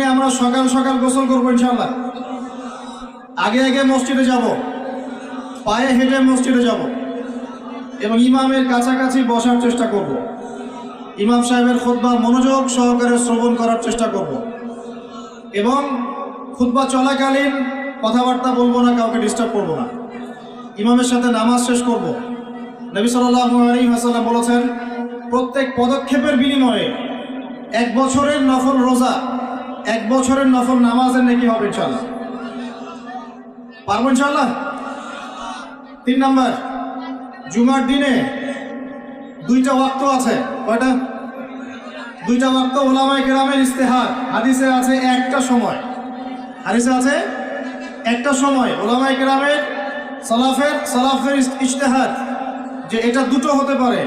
দিনে আমরা সকাল সকাল গোসল করবো ইনশাআল্লাহ। আগে আগে মসজিদে যাব, পায়ে হেঁটে মসজিদে যাব এবং ইমামের কাছাকাছি বসার চেষ্টা করব। ইমাম সাহেবের খুতবা মনোযোগ সহকারে শ্রবণ করার চেষ্টা করব এবং খুতবা চলাকালীন কথাবার্তা বলবো না, কাউকে ডিস্টার্ব করব না। ইমামের সাথে নামাজ শেষ করব। নবী সাল্লাল্লাহু আলাইহি ওয়াসাল্লাম বলেছেন, প্রত্যেক পদক্ষেপের বিনিময়ে 1 বছরের নফল রোজা, 1 বছরের নফল নামাজের নেকি হবে ইনশাআল্লাহ। পারবো ইনশাআল্লাহ। 3 নাম্বার, জুমার দিনে 2টা ওয়াক্ত আছে। কয়টা? 2টা ওয়াক্ত। উলামায়ে কেরামের ইজতিহাদ, হাদিসে আছে একটা সময়, হাদিসে আছে একটা সময়। উলামায়ে কেরামের সালাফের ইজতিহাদ যে এটা দুটো হতে পারে,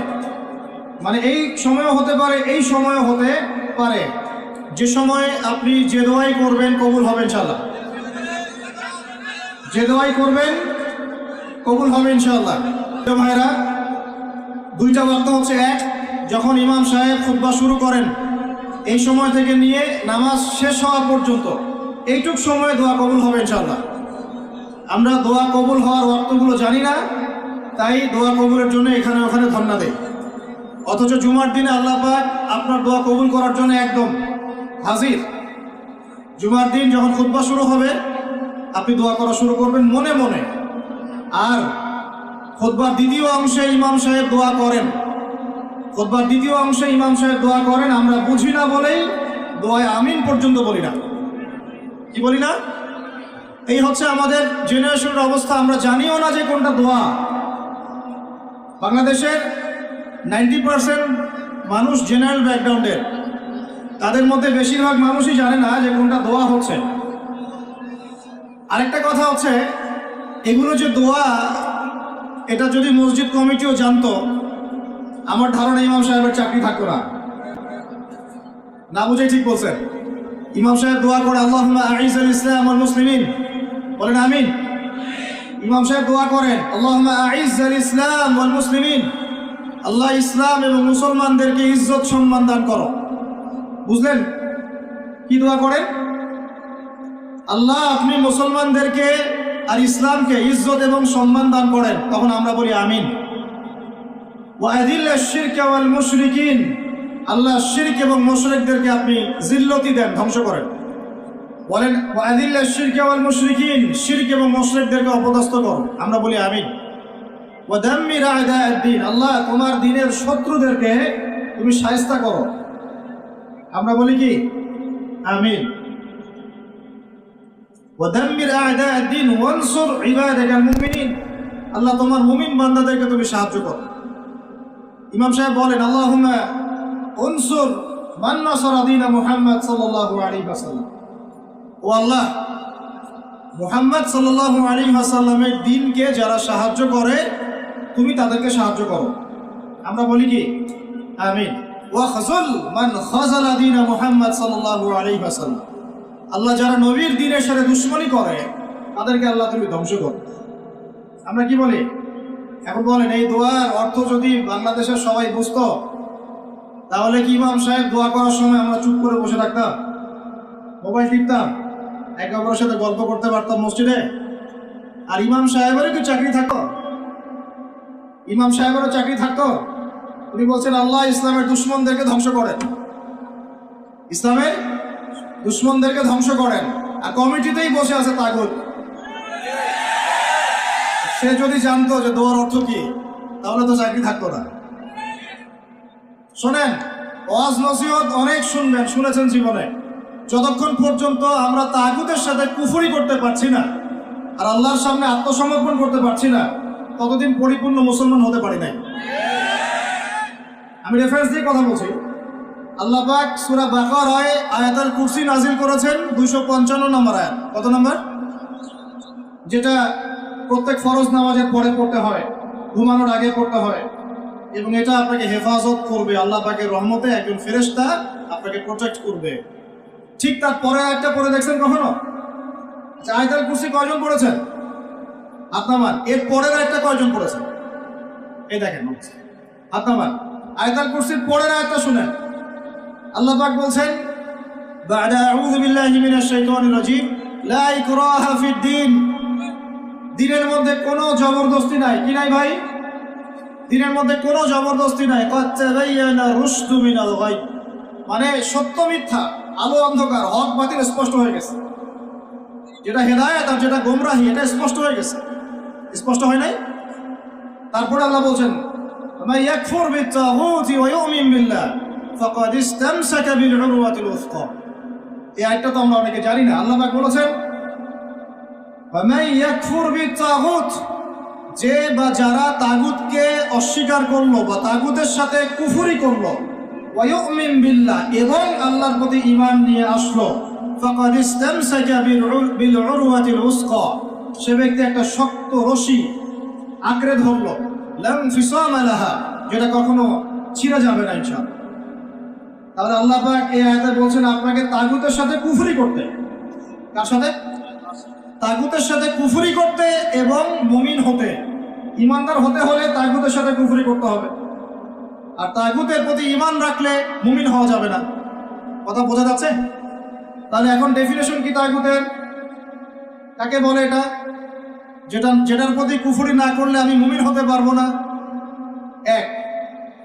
মানে এই সময়ও হতে পারে, এই সময়ও হতে পারে। যে সময়ে আপনি যে দোয়াই করবেন কবুল হবে ইনশাআল্লাহ। যে দোয়াই করবেন কবুল হবে ইনশাআল্লাহ। ভাইরা, 2টা ওয়াক্ত হচ্ছে, এক, যখন ইমাম সাহেব খুতবা শুরু করেন এই সময় থেকে নিয়ে নামাজ শেষ হওয়া পর্যন্ত এইটুক সময়ে দোয়া কবুল হবে ইনশাআল্লাহ। আমরা দোয়া কবুল হওয়ার ওয়াক্তগুলো জানি না, তাই দোয়া কবুলের জন্য এখানে ওখানে ধন্না দেই। অথচ জুমার দিনে আল্লাহ পাক আপনার দোয়া কবুল করার জন্য একদম হাজির। জুমার দিন যখন খুতবা শুরু হবে আপনি দোয়া করা শুরু করবেন মনে মনে। আর খুতবার দ্বিতীয় অংশে ইমাম সাহেব দোয়া করেন, খুতবার দ্বিতীয় অংশে ইমাম সাহেব দোয়া করেন, আমরা বুঝি না বলেই দোয়ায় আমিন পর্যন্ত বলি না। কি বলি না? এই হচ্ছে আমাদের জেনারেশনের অবস্থা। আমরা জানিও না যে কোনটা দোয়া। বাংলাদেশের 90% মানুষ জেনারেল ব্যাকগ্রাউন্ডের, তাদের মধ্যে বেশিরভাগ মানুষই জানে না যে কোনটা দোয়া হচ্ছে। আরেকটা কথা হচ্ছে, এগুলো যে দোয়া, এটা যদি মসজিদ কমিটিও জানতো, আমার ধারণা ইমাম সাহেবের চাকরি থাকতো না। না বুঝেই ঠিক বলছেন। ইমাম সাহেব দোয়া করে, আল্লাহুম্মা আইজ্জাল ইসলাম ওয়াল মুসলিমিন, বলেন আমিন। ইমাম সাহেব দোয়া করেন, আল্লাহুম্মা আইজ্জাল ইসলাম ওয়াল মুসলিমিন, আল্লাহ ইসলাম এবং মুসলমানদেরকে ইজ্জত সম্মান দান করো। বুঝলেন কি দোয়া করেন? আল্লাহ আপনি মুসলমানদেরকে আর ইসলামকে ইজ্জত এবং সম্মান দান করেন। তখন আমরা বলি আমিন। ওয়া আযিল্লাশ শিরকা ওয়াল মুশরিকিন, আল্লাহ শিরক এবং মুশরিকদেরকে আপনি জিল্লতি দেন, ধ্বংস করেন। বলেন ওয়া আযিল্লাশ শিরকা ওয়াল মুশরিকিন, শিরক এবং মুশরিকদেরকে অপদস্থ করো। আমরা বলি আমিন। ওয়া দাম্মির আ'দা'আদ-দ্বীন, আল্লাহ তোমার দ্বীনের শত্রুদেরকে তুমি শায়েস্তা করো। আমরা বলি কি? আমিন। ওয়া দাম্মির আ'দা'আদ-দ্বীন ওয়ানসুর ইবাদাকাল মুমিনিন, আল্লাহ তোমার মুমিন বান্দাদেরকে তুমি সাহায্য করো। ইমাম সাহেব বলেন, আল্লাহুম্মা উনসুর মান নাসারা দীন মুহাম্মদ সাল্লাল্লাহু আলাইহি ওয়াসাল্লাম, ও আল্লাহ মুহাম্মদ সাল্লাল্লাহু আলাইহি ওয়াসাল্লামের দ্বীনকে যারা সাহায্য করে তুমি তাদেরকে সাহায্য করো। আমরা বলি কি? আমিন। ওয়া খাযুল মান খাযালা দীন মুহাম্মদ সাল্লাল্লাহু আলাইহি ওয়াসাল্লাম, আল্লাহ যারা নবীর দ্বীনের সাথে দুশমনি করে তাদেরকে আল্লাহ তুমি ধ্বংস করো। আমরা কি বলি? এখন বলেন, এই দোয়ার অর্থ যদি বাংলাদেশের সবাই বুঝতো, তাহলে কি ইমাম সাহেব দোয়া করার সময় আমরা চুপ করে বসে থাকতাম, মোবাইল টিপতাম, একে অপরের সাথে গল্প করতে পারতাম মসজিদে? আর ইমাম সাহেবেরও কি চাকরি থাকতো? ইমাম সাহেবেরও চাকরি থাকতো? উনি বলছেন আল্লাহ ইসলামের দুশমনদেরকে ধ্বংস করেন, ইসলামের দুশমনদেরকে ধ্বংস করেন। আর কমিটিতেই বসে আছে তাগুত। সে যদি জানতো যে দোয়ার অর্থ কি, তাহলে তো চাকরি থাকতো না। শোনেন, ওয়াজ নসিহত অনেক শুনবেন, শুনেছেন জীবনে। যতক্ষণ পর্যন্ত আমরা তাগুতের সাথে কুফরি করতে পারছি না আর আল্লাহর সামনে আত্মসমর্পণ করতে পারছি না, ততদিন পরিপূর্ণ মুসলমান হতে পারি নাই। আমি রেফারেন্স দিয়ে কথা বলছি। আল্লাহ পাক সূরা বাকারায় আয়াতুল কুরসি নাজিল করেছেন 255 নম্বর আয়াত। কত নম্বর? যেটা প্রত্যেক ফরজ নামাজের পরে পড়তে হয়, ঘুমানোর আগে পড়তে হয়, এবং এটা আপনাকে হেফাজত করবে। আল্লাহ পাকের রহমতে একজন ফেরেশতা আপনাকে প্রোটেক্ট করবে। ঠিক তার পরে আয়াতটা পড়ে দেখছেন কখনো? আয়াতুল কুরসি কয়জন পড়েছেন? আপনার এর পরের আয়াতটা কয়জন পড়েছেন? এই দেখেন আপনার আয়াতুল কুরসির পরের আয়াতটা শুনেন। আল্লাহ পাক বলছেন, بعد أعوذ بالله من الشيطان الرجيم لا إكراه في الدين দিনের মধ্যে কোনো জবরদস্তি নাই কি নাই ভাই দিনের মধ্যে কোনো জবরদস্তি নাই قد تبين الرشد من الغي মানে সত্য মিথ্যা আলো অন্ধকার হক বাতিল স্পষ্ট হয়ে গেছে যেটা হেদায়েত আর যেটা গোমরাহি এটা স্পষ্ট হয়ে গেছে স্পষ্ট হয় নাই তারপর আল্লাহ বলেন মান ইয়াকফুর বিত-তাগুতি ওয়া ইউমিন বিল্লাহ ফাকাদ ইসতামসাকা বিল উরওয়াতিল উসকা এই আয়াতটা তো আমরা অনেকে জানি না আল্লাহ পাক বলেছেন মান ইয়াকফুর বিত-তাগুত যে বা যারা তাগুতকে অস্বীকার করলো বা তাগুতের সাথে কুফরি করলো ওয়া ইউমিন বিল্লাহ এবং আল্লাহর প্রতি ঈমান নিয়ে আসলো ফাকাদ ইসতামসাকা বিল উরওয়াতিল উসকা সে ব্যক্তি একটা শক্ত রশি আঁকড়ে ধরলো লাম ফিসামা লাহা যেটা কখনো ছিঁড়ে যাবে না ইনশাআল্লাহ তাহলে আল্লাহ পাক এই আয়াতে বলছেন আপনাকে তাগুতের সাথে কুফরি করতে কার সাথে তাগুতের সাথে কুফরি করতে এবং মুমিন হতে ঈমানদার হতে হলে তাগুতের সাথে কুফরি করতে হবে আর তাগুতের প্রতি ঈমান রাখলে মুমিন হওয়া যাবে না কথা বোঝা যাচ্ছে তাহলে এখন ডেফিনেশন কি তাগুতের কাকে বলে এটা যেটার প্রতি কুফরি না করলে আমি মুমিন হতে পারবো না এক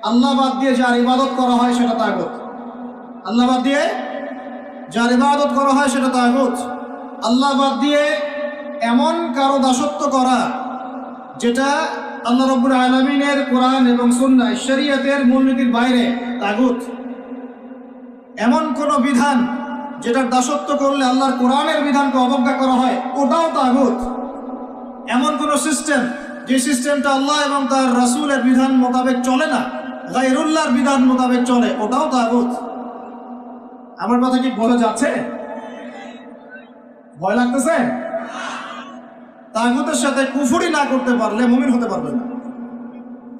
আল্লাহ বাদ দিয়ে যার ইবাদত করা হয় সেটা তাগুত আল্লাহ বাদ দিয়ে যার ইবাদত করা হয় সেটা তাগুত আল্লাহ বাদ দিয়ে এমন কারো দাসত্ব করা যেটা আল্লাহ রাব্বুল আলামিনের কোরআন এবং সুন্নাহ শরীয়তের মূলনীতির বাইরে তাগুত এমন কোন বিধান যেটার দাসত্ব করলে আল্লাহর কোরআনের বিধানকে অবজ্ঞা করা হয় ওটাও তাগুত এমন কোন সিস্টেম যে সিস্টেমটা আল্লাহ এবং তার রাসূলের বিধান মোতাবেক চলে না গায়রুল্লাহর বিধান মোতাবেক চলে ওটাও তাগুত আমার কথা কি বোঝা যাচ্ছে ভয় লাগতেছে তাগুতের সাথে কুফরি না করতে পারলে মুমিন হতে পারবে না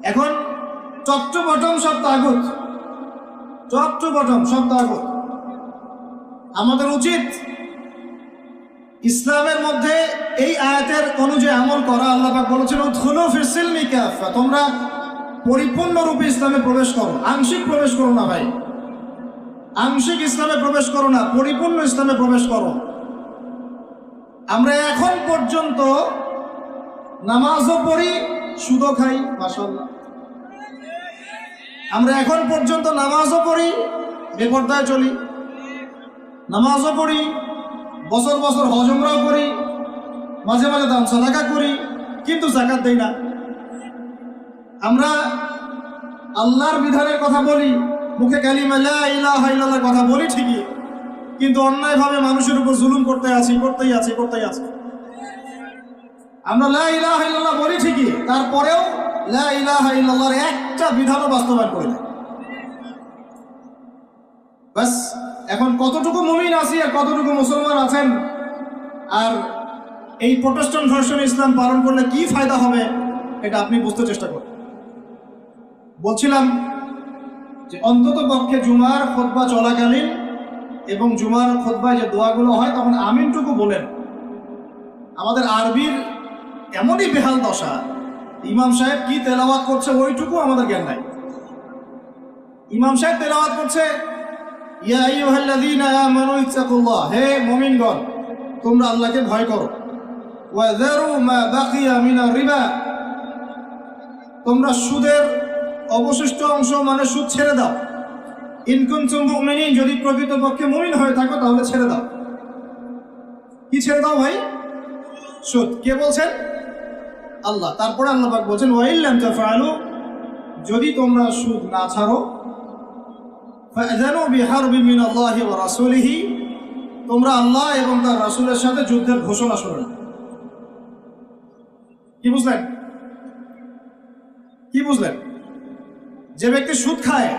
এখন টপ টু বটম সব তাগুত টপ টু বটম সব তাগুত আমাদের উচিত ইসলামের মধ্যে এই আয়াতের অনুযায়ী আমল করা আল্লাহ পাক বলেছেন উদখুলু ফিস সিলমি কাফা তোমরা পরিপূর্ণরূপে ইসলামে প্রবেশ করো আংশিক প্রবেশ করো না ভাই আংশিক ইসলামে প্রবেশ করো না পরিপূর্ণ ইসলামে প্রবেশ করো আমরা এখন পর্যন্ত নামাজও পড়ি সুদও খাই মাশাআল্লাহ আমরা এখন পর্যন্ত নামাজও পড়ি বেপরদায় চলি নামাজও পড়ি বছর বছর হজ উমরাও করি মাঝে মাঝে দান সাদাকা করি কিন্তু যাকাত দেই না আমরা আল্লাহর বিধানের কথা বলি মুখে কালিমা লা ইলাহা ইল্লাল্লাহর কথা বলি ঠিকই কিন্তু অন্যায়ভাবে মানুষের উপর জুলুম করতেই আছি আমরা লা ইলাহা ইল্লাল্লাহ বলি ঠিকই তারপরেও লা ইলাহা ইল্লাল্লাহর একটা বিধানও বাস্তবায়ন করি না বাস এখন কতটুকু মুমিন আছি আর কতটুকু মুসলমান আছেন আর এই প্রোটেস্ট্যান্ট ভার্সন ইসলাম পালন করলে কি ফায়দা হবে এটা আপনি বুঝতে চেষ্টা করুন বলছিলাম যে অন্তত পক্ষে জুমার খুতবা চলাকালীন এবং জুমার খুতবায় যে দোয়াগুলো হয় তখন আমিনটুকু বলেন আমাদের আরবির এমনই বেহাল দশা ইমাম সাহেব কি তেলাওয়াত করছে ওইটুকু আমাদের জ্ঞান নাই ইমাম সাহেব তেলাওয়াত করছে ইয়া আইয়ুহাল্লাযীনা আমানু ইত্তাকুল্লাহ হে মুমিনগণ তোমরা আল্লাহকে ভয় করো ওয়া যারু মা বাকিয়া মিনার রিবা তোমরা সুদের অবশিষ্ট অংশ মানে সুদ ছেড়ে দাও ইন কুনতুম মুমিনিন যদি প্রকৃতপক্ষে মুমিন হয়ে থাকো তাহলে ছেড়ে দাও কি ছেড়ে দাও ভাই সুদ কে বলছেন আল্লাহ তারপরে আল্লাহ পাক বলেন ওয়া ইল্লাম তাফআলু যদি তোমরা সুদ না ছাড়ো ফাযানু বিহারবি মিনাল্লাহি ওয়া রাসূলিহি তোমরা আল্লাহ এবং তার রাসূলের সাথে যুদ্ধের ঘোষণা শুনো কি বুঝলেন যে ব্যক্তি সুদ খায়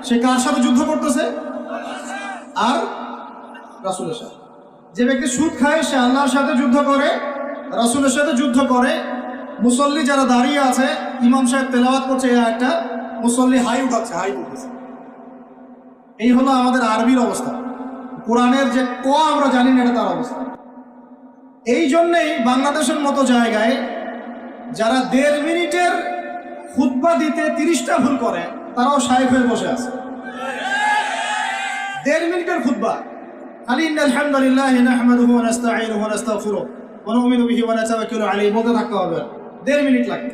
সে কার সাথে যুদ্ধ করতেছে আর রাসূলের সাথে যে ব্যক্তি সুদ খায় সে আল্লাহর সাথে যুদ্ধ করে রাসূলের সাথে যুদ্ধ করে মুসল্লি যারা দাঁড়িয়ে আছে ইমাম সাহেব তেলাওয়াত করছে এই আয়াতটা মুসল্লি হাই উঠাচ্ছে এই হলো আমাদের আরবির অবস্থা কোরআনের যে ক আমরা জানি না এটা তার অবস্থা এই জন্যেই বাংলাদেশের মতো জায়গায় যারা 1.5 মিনিটের খুতবা দিতে 30টা ভুল করে তারাও শায়েখ হয়ে বসে আছে 1.5 মিনিটের খুতবা খালি ইন্নাল হামদুলিল্লাহি নাহমাদুহু ওয়া নাস্তাঈনুহু ওয়া নাস্তাগফিরুহু ওয়া নু'মিনু বিহি ওয়া নাতাওয়াক্কালু আলাইহি বলতে থাকতে হবে, 1.5 মিনিট লাগবে।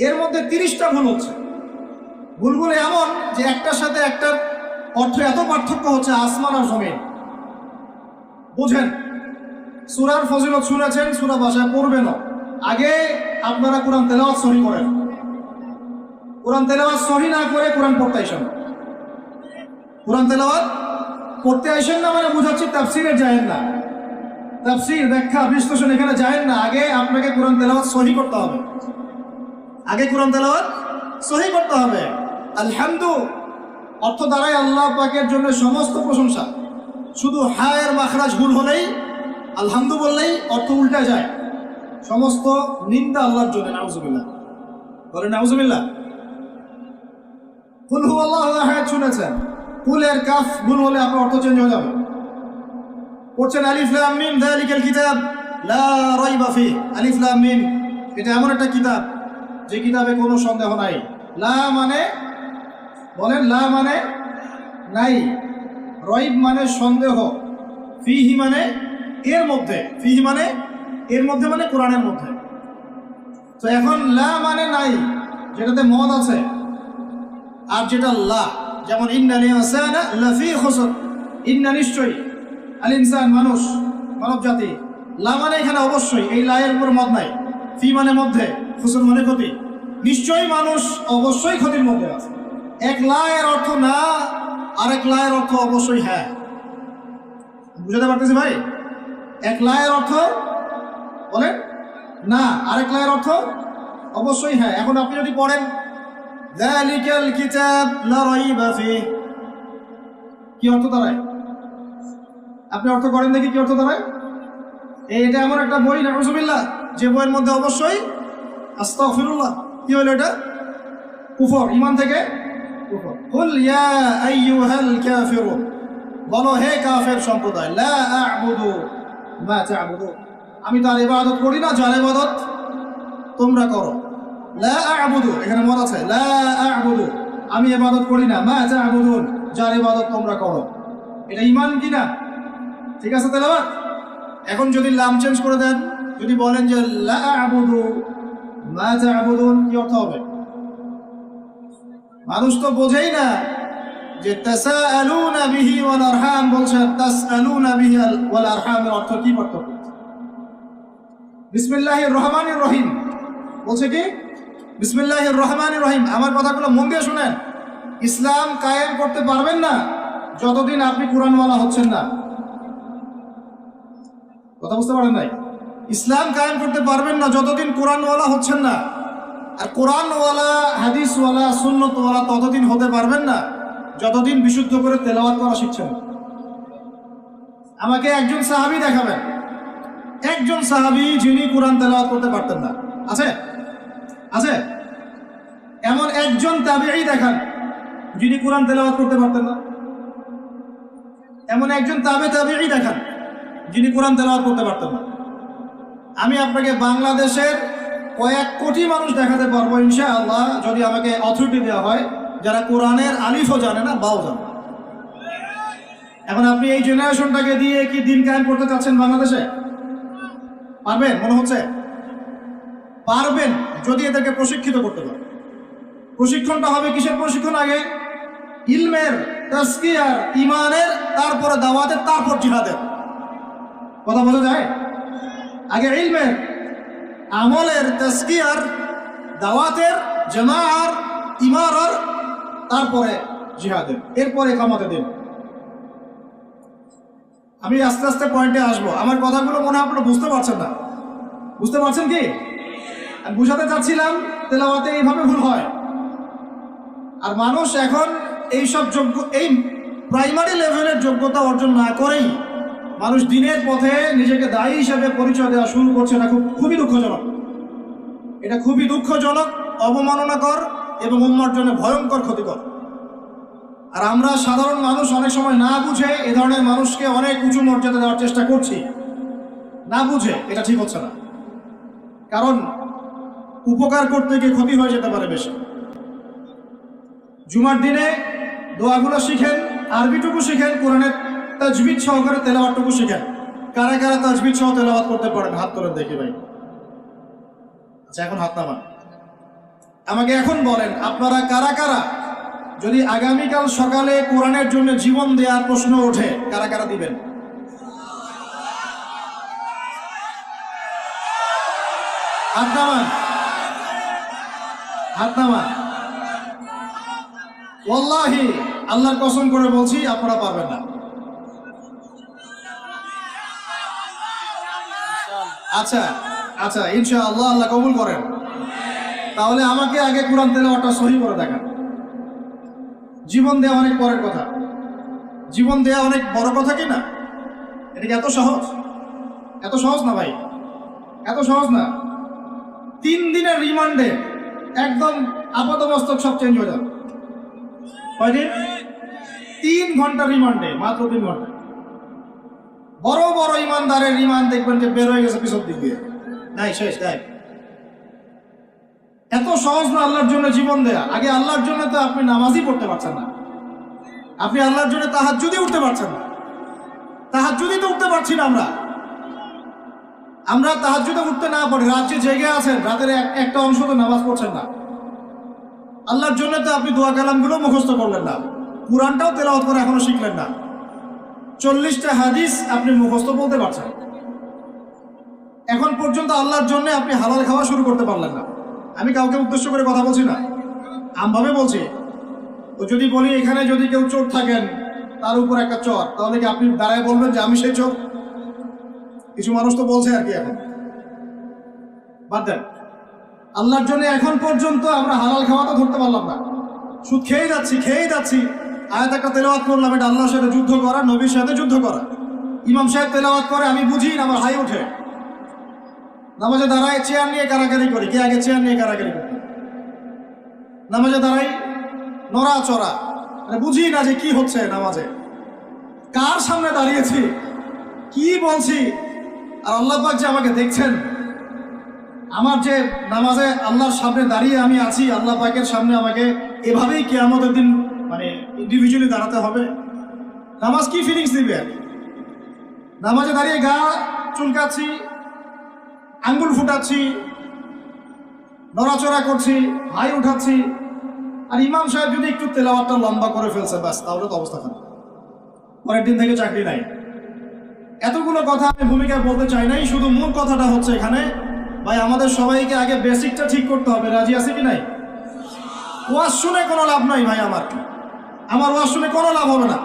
এর মধ্যে 30টা ভুল হচ্ছে। ভুলগুলো এমন যে একটার সাথে একটার অর্থ এত পার্থক্য হচ্ছে আসমান আর জমিন। বুঝেন, সূরার ফজিলত শুনেছেন, সূরা ভাষায় পড়বেন। আগে আপনারা কোরআন তেলাওয়াত সহি করেন। কোরআন তেলাওয়াত সহি না করে কোরআন পড়তে আইসেন। কোরআন তেলাওয়াত পড়তে আইসেন না মানে বুঝাচ্ছি তাফসিরে যায়েন না, তাফসির ব্যাখ্যা বিশ্লেষণ এখানে যায়েন না। আগে আপনাকে কোরআন তেলাওয়াত সহি করতে হবে। আগে কোরআন তেলাওয়াত সহি করতে হবে। আলহামদু অর্থ দ্বারাই আল্লাহ পাকের জন্য সমস্ত প্রশংসা। শুধু হায়ের মাখরাজ ভুল হলেই আলহামদু বললেই অর্থ উল্টা যায়। সমস্ত নিন্দা আল্লাহর জন্য। নাউজুবিল্লাহ, বলেন নাউজুবিল্লাহ। কুল হুয়াল্লাহু আহাদ শুনেছেন, কুলের কাফ ভুল হলে আপনার অর্থ চেঞ্জ হয়ে যাবে। পড়ছেন আলিফ লাম মিম যালিকাল কিতাব লা রাইবা ফিহি। আলিফ লাম মিম এটা এমন একটা কিতাব যে কিতাবে কোনো সন্দেহ নাই। লা মানে বলেন, লা মানে নাই, রাইব মানে সন্দেহ, ফিহি মানে এর মধ্যে, ফিহি মানে এর মধ্যে মানে কোরআনের মধ্যে। তো এখন লা মানে নাই যেটাতে মদ আছে, আর যেটা লা, যেমন ইন্নাল ইনসানা লাফি খুসর, ইন্না নিশ্চয়ই, আল ইনসান মানুষ, মানব জাতি। লা মানে এখানে অবশ্যই, এই লা এর উপর মদ নাই। ফি মানে মধ্যে, খুসর মানে ক্ষতি। নিশ্চয়ই মানুষ অবশ্যই ক্ষতির মধ্যে আছে। এক লা এর অর্থ না, আরেক লা এর অর্থ অবশ্যই হ্যাঁ। বুঝাতে পারতেছি ভাই? এক লা এর অর্থ বলেন না, আরেক লা এর অর্থ অবশ্যই হ্যাঁ। এখন আপনি যদি পড়েন যালিকাল কিতাব লা রাইবা ফিহি, কি অর্থ দাঁড়ায়? আপনি অর্থ করেন দেখি কি অর্থ দাঁড়ায়। এটা এমন একটা বই, নাউজুবিল্লাহ, যে বইয়ের মধ্যে অবশ্যই আস্তাগফিরুল্লাহ। কি হলো এটা? কুফর, ঈমান থেকে কুফর। কুল ইয়া আইয়ুহাল কাফিরুন, বলো হে কাফের সম্প্রদায়, লা আ'বুদু মা তা'বুদুন, আমি তার ইবাদত করি না যার ইবাদত তোমরা করো। লা আ'বুদু এখানে মত আছে, লা আ'বুদু আমি ইবাদত করি না, মা তা'বুদুন যার ইবাদত তোমরা করো। এটা ঈমান কি না? ঠিক আছে তেলাওয়াত। এখন যদি লাম চেঞ্জ করে দেন, যদি বলেন যে লা আ'বুদু মা তা'বুদুন, কি অর্থ হবে? মানুষ তো বোঝেই না যে তাসাআলুনা বিহি ওয়াল আরহাম বলছেন, তাসআলুনা বিহি ওয়াল আরহামের অর্থ কি পার্থক্য? বিসমিল্লাহির রহমানির রহিম বলছে কি? বিসমিল্লাহির রহমানির রহিম। আমার কথাগুলো মন দিয়ে শুনেন। ইসলাম কায়েম করতে পারবেন না যতদিন আপনি কোরআনওয়ালা হচ্ছেন না। কথা বুঝতে পারেন নাই? ইসলাম কায়েম করতে পারবেন না যতদিন কোরআনওয়ালা হচ্ছেন না। আর কোরআনওয়ালা, হাদিসওয়ালা, সুন্নতওয়ালা ততদিন হতে পারবেন না যতদিন বিশুদ্ধ করে তেলাওয়াত করা শিখছেন। আমাকে একজন সাহাবী দেখাবেন, একজন সাহাবী যিনি কোরআন তেলাওয়াত করতে পারতেন না। আছে? আছে? এমন একজন তাবিঈ দেখান যিনি কোরআন তেলাওয়াত করতে পারতেন না। এমন একজন তাবিঈ দেখান যিনি কোরআন তেলাওয়াত করতে পারতেন না। আমি আপনাকে বাংলাদেশের কয়েক কোটি মানুষ দেখাতে পারবো ইনশাআল্লাহ, যদি আমাকে অথরিটি দেওয়া হয়, যারা কোরআনের আলিফও জানে না, বাও জানে। এখন আপনি এই জেনারেশনটাকে দিয়ে কি দিন কায়েম করতে চাচ্ছেন বাংলাদেশে? পারবেন? মনে হচ্ছে পারবেন যদি এদেরকে প্রশিক্ষিত করতে পারেন। প্রশিক্ষণটা হবে কিসের প্রশিক্ষণ? আগে ইলমের, তাজকিয়ার, ঈমানের, তারপরে দাওয়াতের, তারপর জিহাদের। কথা বলা যায়? আগে ইলমের, আমলের, তাজকিয়ার, দাওয়াতের, জামাআর, ইমারার, তারপরে জিহাদের, এরপরে কামাতে দেন। আমি আস্তে আস্তে পয়েন্টে আসবো। আমার কথাগুলো মনে হয় আপনারা বুঝতে পারছেন না। বুঝতে পারছেন কি? আমি বুঝাতে চাচ্ছিলাম তেলাওয়াতে এইভাবে ভুল হয়। আর মানুষ এখন এইসব এই প্রাইমারি লেভেলের যোগ্যতা অর্জন না করেই মানুষ দিনের পথে নিজেকে দায়ী হিসেবে পরিচয় দেওয়া শুরু করছে। না, খুবই দুঃখজনক। এটা খুবই দুঃখজনক, অবমাননাকর এবং উম্মার জন্য ভয়ঙ্কর ক্ষতিকর। আর আমরা সাধারণ মানুষ অনেক সময় না বুঝে এ ধরনের মানুষকে অনেক উঁচু মর্যাদা দেওয়ার চেষ্টা করছি। না বুঝে এটা ঠিক হচ্ছে না, কারণ উপকার করতে গিয়ে ক্ষতি হয়ে যেতে পারে বেশি। জুমার দিনে দোয়াগুলো শিখেন, আরবিটুকু শিখেন, কোরআনের তাজবিদ সহকারে তেলাওয়াতটুকু শিখেন। কারা কারা তাজবিদ সহ তেলাওয়াত করতে পারেন হাত তোলেন দেখি ভাই। আচ্ছা, এখন হাত নামান। আমাকে এখন বলেন আপনারা কারা কারা, যদি আগামীকাল সকালে কোরআনের জন্য জীবন দেওয়ার প্রশ্ন ওঠে, কারা কারা দিবেন? হাত নামান, হাত নামান। ওয়াল্লাহি আল্লাহর কসম করে বলছি আপনারা পারবেন না। আচ্ছা আচ্ছা, ইনশাআল্লাহ আল্লাহ কবুল করেন। তাহলে আমাকে আগে কোরআন তেলাওয়াতটা সহি করে দেখান। জীবন দেওয়া অনেক পরের কথা, জীবন দেওয়া অনেক বড় কথা কি না? এটা কি এত সহজ? এত সহজ না ভাই, এত সহজ না। 3 দিনের রিমান্ডে একদম আপাতমস্তক সব চেঞ্জ হয়ে যাবে। কয়দিন? 3 ঘন্টা রিমান্ডে, মাত্র 3 ঘন্টা। বড় বড় ইমানদারের রিমান্ড দেখবেন যে বের হয়ে গেছে পিছন দিক দিয়ে, নাই শেষ নাই। এত সহজ না আল্লাহর জন্য জীবন দেয়া। আগে আল্লাহর জন্য তো আপনি নামাজই পড়তে পারছেন না, আপনি আল্লাহর জন্য তাহাজ্জুদই উঠতে পারছেন না। তাহাজ্জুদই তো উঠতে পারছি না আমরা তাহাজ্জুদে উঠতে না পারি, রাত্রে জেগে আছেন, রাতের একটা অংশ তো নামাজ পড়ছেন না। আল্লাহর জন্য তো আপনি দোয়া কালামগুলো মুখস্থ করলেন না, কুরআনটাও তেলাওয়াত করে এখনো শিখলেন না। 40টা হাদিস আপনি মুখস্থ বলতে পারছেন, এখন পর্যন্ত আল্লাহর জন্য আপনি হালাল খাওয়া শুরু করতে পারলেন না। আমি কাউকে উদ্দেশ্য করে কথা বলছি না, আমভাবে বলছি। ও যদি বলি এখানে যদি কেউ চোর থাকেন, তার উপর একটা চর, তাহলে কি আপনি দাঁড়ায় বলবেন যে আমি সেই চোর? কিছু মানুষ তো বলছে আর কি। এখন বাদ দেন, আল্লাহর জন্য এখন পর্যন্ত আমরা হালাল খাওয়া তো ধরতে পারলাম না, সুদ খেয়ে যাচ্ছি। আয়াত একটা তেলাওয়াত করলাম, এটা আল্লাহর সাথে যুদ্ধ করা, নবীর সাথে যুদ্ধ করা। ইমাম সাহেব তেলাওয়াত করে, আমি বুঝি না, আমার হাই ওঠে। নামাজে দাঁড়ায় চেয়ার নিয়ে কারাকারি করি, কে আগে চেয়ার নিয়ে কারাকারি করি? নামাজে দাঁড়াই নড়াচড়া, বুঝি না যে কি হচ্ছে নামাজে, কার সামনে দাঁড়িয়েছি, কি বলছি। আর আল্লাহ পাক যে আমাকে দেখছেন, আমার যে নামাজে আল্লাহর সামনে দাঁড়িয়ে আমি আছি, আল্লাহ পাকের সামনে আমাকে এভাবেই কিয়ামতের দিন মানে ইন্ডিভিজুয়ালি দাঁড়াতে হবে। নামাজ কি ফিলিংস দিবে? নামাজে দাঁড়িয়ে গা চুলকাচ্ছি, আঙ্গুল ফুটাচ্ছি, নড়াচড়া করছি, হাই উঠাচ্ছি, আর ইমাম সাহেব যদি একটু তেলাওয়াতটা লম্বা করে ফেলছে, ব্যাস, তাহলে তো অবস্থা খারাপ, পরের দিন থেকে চাকরি নাই। এতগুলো কথা আমি ভূমিকায় বলতে চাই নাই, শুধু মূল কথাটা হচ্ছে এখানে ভাই আমাদের সবাইকে আগে বেসিকটা ঠিক করতে হবে। রাজি আছে কি নাই? ওয়াজ শুনে কোনো লাভ নাই ভাই, আমার ওয়াজ শুনে কোনো লাভ হবে না।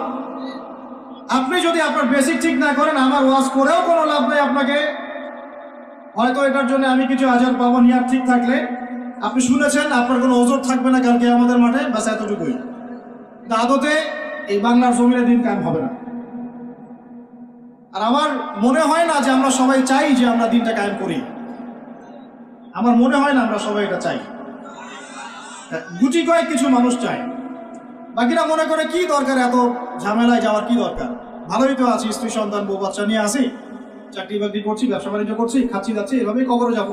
আপনি যদি আপনার বেসিক ঠিক না করেন, আমার ওয়াজ করেও কোনো লাভ নাই। আপনাকে হয়তো এটার জন্য আমি কিছু আজার পাবো, নিয়াত ঠিক থাকলে আপনি শুনেছেন, আপনার কোনো ওজোর থাকবে না কালকে আমাদের মাঠে, ব্যাস এতটুকুই। কিন্তু আদতে এই বাংলার জমিনে দিন কায়েম হবে না। আর আমার মনে হয় না যে আমরা সবাই চাই যে আমরা দিনটা কায়েম করি, আমার মনে হয় না আমরা সবাই এটা চাই। গুটি কয়েক কিছু মানুষ চায়, বাকিরা মনে করে কি দরকার এত ঝামেলায় যাওয়ার, কি দরকার, ভালোই তো আছি, স্ত্রী সন্তান বউ বাচ্চা নিয়ে আসি, চাকরি বাকরি করছি, ব্যবসা বাণিজ্য করছি, খাচ্ছি যাচ্ছি, এভাবেই কবরে যাব।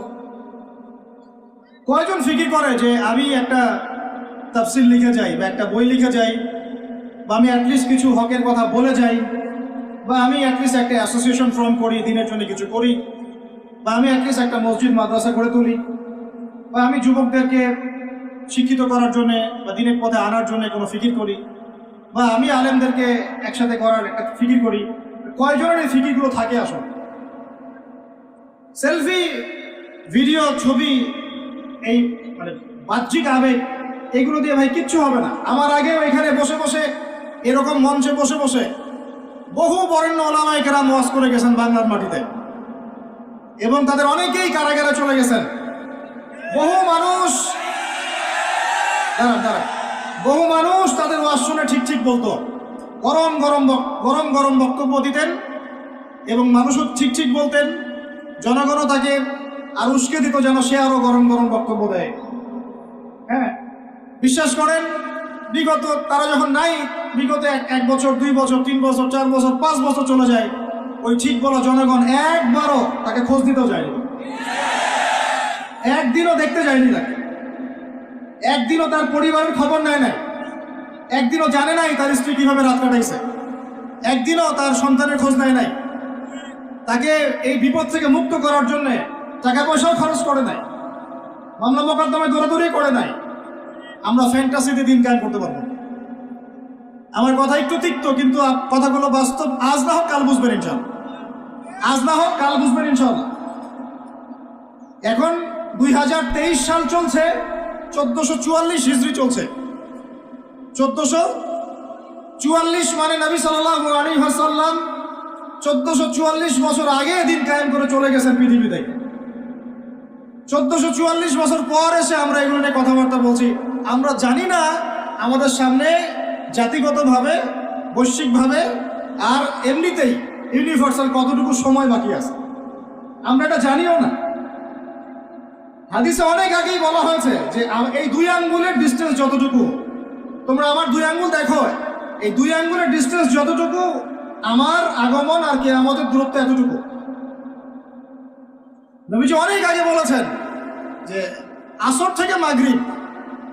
কয়জন ফিকির করে যে আমি একটা তাফসির লিখে যাই, বা একটা বই লিখে যাই, বা আমি অ্যাটলিস্ট কিছু হকের কথা বলে যাই, বা আমি অ্যাটলিস্ট একটা অ্যাসোসিয়েশন ফর্ম করি, দিনের জন্য কিছু করি, বা আমি অ্যাটলিস্ট একটা মসজিদ মাদ্রাসা করে তুলি, বা আমি যুবকদেরকে শিক্ষিত করার জন্যে বা দিনের পথে আনার জন্য কোনো ফিকির করি, বা আমি আলেমদেরকে একসাথে করার একটা ফিকির করি। কয়জনের এই ফিকিরগুলো থাকে? আসলে সেলফি, ভিডিও, ছবি, এই মানে বাহ্যিক আবেগ, এগুলো দিয়ে ভাই কিচ্ছু হবে না। আমার আগেও এখানে বসে বসে, এরকম মঞ্চে বসে বসে বহু বরেণ্য ওলামায়ে কেরাম ওয়াজ করে গেছেন বাংলার মাটিতে, এবং তাদের অনেকেই কারাগারে চলে গেছেন। বহু মানুষ তাদের ওয়াজ শুনে ঠিক বলতো, গরম গরম বক্তব্য দিতেন, এবং মানুষও ঠিক বলতেন। জনগণও তাকে আর উস্কে দিত যেন সে আরো গরম বক্তব্য দেয়। হ্যাঁ, বিশ্বাস করেন, বিগত তারা যখন নাই, বিগত 1 বছর, 2 বছর, 3 বছর, 4 বছর, 5 বছর চলে যায়, ওই ঠিক বলা জনগণ একবারও তাকে খোঁজ দিতেও যায়নি, একদিনও দেখতে যায়নি তাকে, একদিনও তার পরিবারের খবর নেয় নাই, একদিনও জানে নাই তার স্ত্রী কিভাবে রাত কাটাইছে, একদিনও তার সন্তানের খোঁজ নেয় নাই, তাকে এই বিপদ থেকে মুক্ত করার জন্য টাকা পয়সাও খরচ করে নাই, মামলা মোকদ্দমায় দৌড়াদৌড়ি করে নাই। আমরা ফ্যান্টাসিতে দিন কায়েম করতে পারবো। আমার কথা একটু তিক্ত, কিন্তু কথাগুলো বাস্তব। আজ না হোক কাল বুঝবেন ইনশাআল্লাহ, আজ না হোক কাল বুঝবেন ইনশাআল্লাহ। এখন 2023 সাল চলছে, 1444 হিজরি চলছে। 1444 মানে নবী সাল্লাল্লাহু আলাইহি ওয়াসাল্লাম 1444 বছর আগে দিন কায়েম করে চলে গেছেন পৃথিবীতে। 1444 বছর পর এসে আমরা এগুলো নিয়ে কথাবার্তা বলছি। আমরা জানি না আমাদের সামনে জাতিগতভাবে, বৈশ্বিকভাবে আর এমনিতেই ইউনিভার্সাল কতটুকু সময় বাকি আছে, আমরা এটা জানিও না। হাদিসে অনেক আগেই বলা হয়েছে যে এই 2 আঙ্গুলের ডিস্টেন্স যতটুকু, তোমরা আমার 2 আঙ্গুল দেখো, এই 2 আঙ্গুলের ডিস্টেন্স যতটুকু, আমার আগমন আর কিয়ামতের দূরত্ব এতটুকু। নবীজি অনেক আগে বলেছেন যে আসর থেকে মাগরিব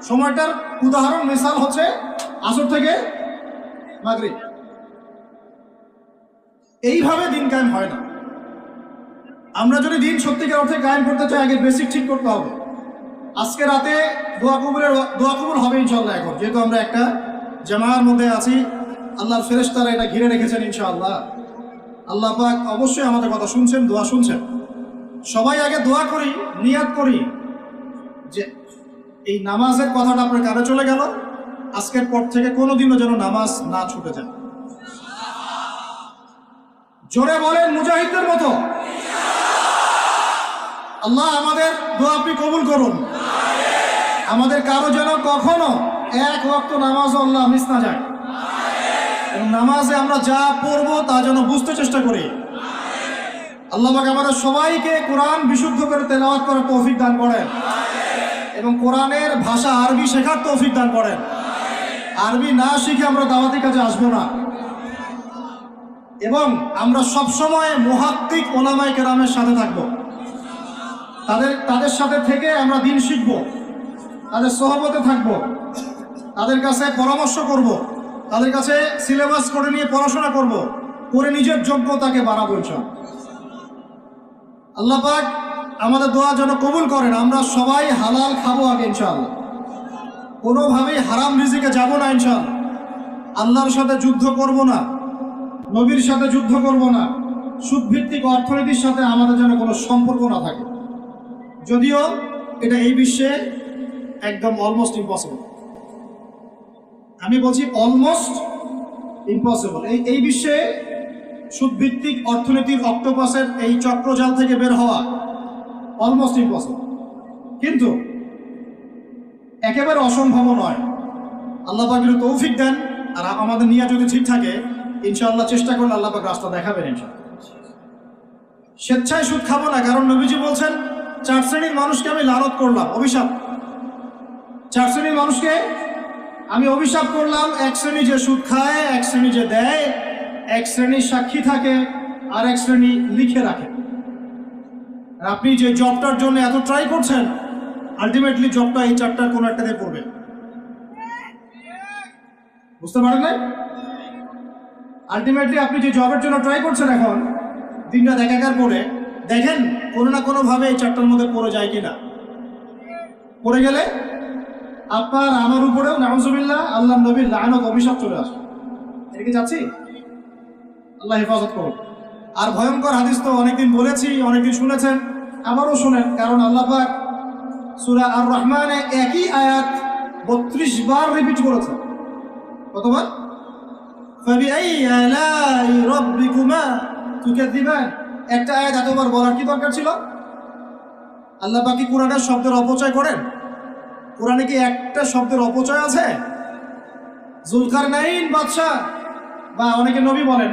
সময়টার উদাহরণ, মিসাল হচ্ছে আসর থেকে মাগরিব। এইভাবে দিন কায়েম হয় না। আমরা যদি দিন সত্যিকার অর্থে কায়েম করতে চাই, আগে বেসিক ঠিক করতে হবে। আজকে রাতে দোয়া কবুল হবে ইনশাআল্লাহ। এখন যেহেতু আমরা একটা জামার মধ্যে আছি, আল্লাহর ফেরেশতারা এটা ঘিরে রেখেছেন ইনশাআল্লাহ। আল্লাহ পাক অবশ্যই আমাদের কথা শুনছেন, দোয়া শুনছেন। সবাই আগে দোয়া করি, নিয়াত করি যে এই নামাজের কথাটা আপনার কানে চলে গেল, আজকের পর থেকে কোনোদিনও যেন নামাজ না ছুটে যায়। জোরে বলেন মুজাহিদদের মতো। আল্লাহ আমাদের দোয়া আপনি কবুল করুন। আমাদের কারো যেন কখনো এক ওয়াক্ত নামাজ আল্লাহ মিস না যায়, এবং নামাজে আমরা যা পড়বো তা যেন বুঝতে চেষ্টা করি। আল্লাহ পাক আমাদের সবাইকে কোরআন বিশুদ্ধ করে তেলাওয়াত করার তৌফিক দান করেন, এবং কোরআনের ভাষা আরবি শেখার তৌফিক দান করেন। আরবি না শিখে আমরা দাওয়াতি কাজে আসবো না, এবং আমরা সবসময় মুহাক্কিক ওলামায়ে কেরামের সাথে থাকবো। তাদের সাথে থেকে আমরা দিন শিখবো, তাদের সোহবতে থাকবো, তাদের কাছে পরামর্শ করব, তাদের কাছে সিলেবাস করে নিয়ে পড়াশোনা করব, করে নিজের যোগ্যতাকে বাড়াবো ইনশাআল্লাহ। আল্লাহ পাক আমাদের দোয়া যেন কবুল করেন। আমরা সবাই হালাল খাবো আগে ইনশাআল্লাহ, কোনোভাবেই হারাম রিজিকে যাব না ইনশাআল্লাহ। আল্লাহর সাথে যুদ্ধ করব না, নবীর সাথে যুদ্ধ করব না, সুদভিত্তিক অর্থনীতির সাথে আমাদের যেন কোনো সম্পর্ক না থাকে। যদিও এটা এই বিশ্বে একদম অলমোস্ট ইম্পসিবল। আমি বলছি অলমোস্ট ইম্পসিবল। এই বিশ্বে সুদভিত্তিক অর্থনীতির অক্টোপাসের এই চক্রজাল থেকে বের হওয়া অলমোস্ট ইম্পসিবল, কিন্তু একেবারে অসম্ভব নয়। আল্লাহ পাক যদি তৌফিক দেন আর আমাদের নিয়ে যদি ঠিক থাকে, ইনশাআল্লাহ চেষ্টা করলে আল্লাহ পাক রাস্তা দেখাবেন ইনশাআল্লাহ। স্বেচ্ছায় সুদ খাবো না, কারণ নবীজি বলছেন 4 শ্রেণীর মানুষকে আমি লানত করলাম, অভিশাপ। 4 শ্রেণীর মানুষকে আমি অভিশাপ করলাম। 1 শ্রেণী যে সুদ খায়, 1 শ্রেণী যে দেয়, 1 শ্রেণী সাক্ষী থাকে, আর 1 শ্রেণী লিখে রাখে। আপনি যে জবটার জন্য এত ট্রাই করছেন, আলটিমেটলি জবটা এই 4টার কোনো একটাতে পড়বে। বুঝতে পারেন না? আলটিমেটলি আপনি যে জবের জন্য ট্রাই করছেন, এখন দিনরাত একাকার করে দেখেন কোনো না কোনোভাবে এই 4টার মধ্যে পড়ে যায় কিনা। পড়ে গেলে আপনার আমার উপরেও নাউজুবিল্লাহ আল্লাহ নবীর লানত অভিশাপ চলে আসবে। এদিকে যাচ্ছি, আল্লাহ হেফাজত করুন। আর ভয়ঙ্কর হাদিস তো অনেকদিন বলেছি, অনেকদিন শুনেছেন, আবারও শুনেন, কারণ আল্লাহ পাক সূরা আর রহমানে একই আয়াত 32 বার রিপিট করেছেন। কতবার? ফাবিআইয়ি আলাই রাব্বিকুমা তুকাযিবান। একটা আয়াত এতবার বলার কি দরকার ছিল? আল্লাহ পাক কি কোরআনের শব্দের অপচয় করেন? কোরআনে কি একটা শব্দের অপচয় আছে? জুলকারনাইন বাদশাহ বা অনেকে নবী বলেন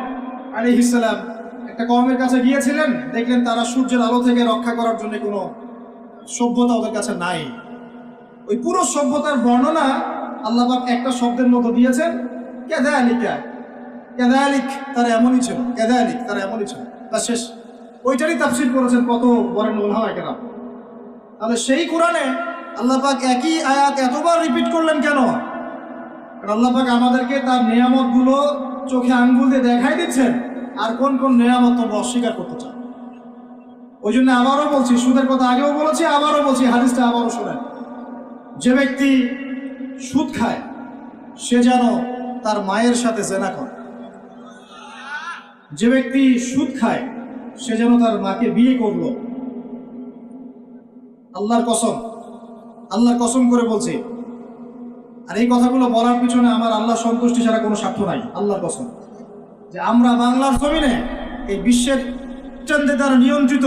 আলাইহিস সালাম একটা কওমের কাছে গিয়েছিলেন, দেখলেন তারা সূর্যের আলো থেকে রক্ষা করার জন্য কোনো সভ্যতা ওদের কাছে নাই। ওই পুরো সভ্যতার বর্ণনা আল্লাহ পাক একটা শব্দের মতো দিয়েছেন, কাযালিকা। কাযালিক তারা এমনই ছিল, কাযালিক তারা এমনই ছিল, তা শেষ। ওইটারই তাফসীর করেছেন কত বড় উলামায়ে কেরাম। তাহলে সেই কোরআনে আল্লাহ পাক একই আয়াত এতবার রিপিট করলেন কেন? আল্লাহ পাক আমাদেরকে তার নিয়ামতগুলো চোখে আঙ্গুল দিয়ে দেখাই দিচ্ছেন, আর কোন কোন নিয়ামত তোমরা অস্বীকার করতে চাও। ওই জন্য আবারও বলছি, সুদের কথা আগেও বলেছি, আবারও বলছি, হাদিসটা আবারও শোনেন। যে ব্যক্তি সুদ খায় সে যেন তার মায়ের সাথে জেনা করে। যে ব্যক্তি সুদ খায় সে যেন তার মাকে বিয়ে করলো। আল্লাহর কসম করে বলছি। আর এই কথাগুলো বলার পিছনে আমার আল্লাহ সন্তুষ্টি ছাড়া কোনো স্বার্থ নাই। আল্লাহর কসম যে আমরা বাংলার জমিনে এই বিশ্বের চন্দ্রে দ্বারা নিয়ন্ত্রিত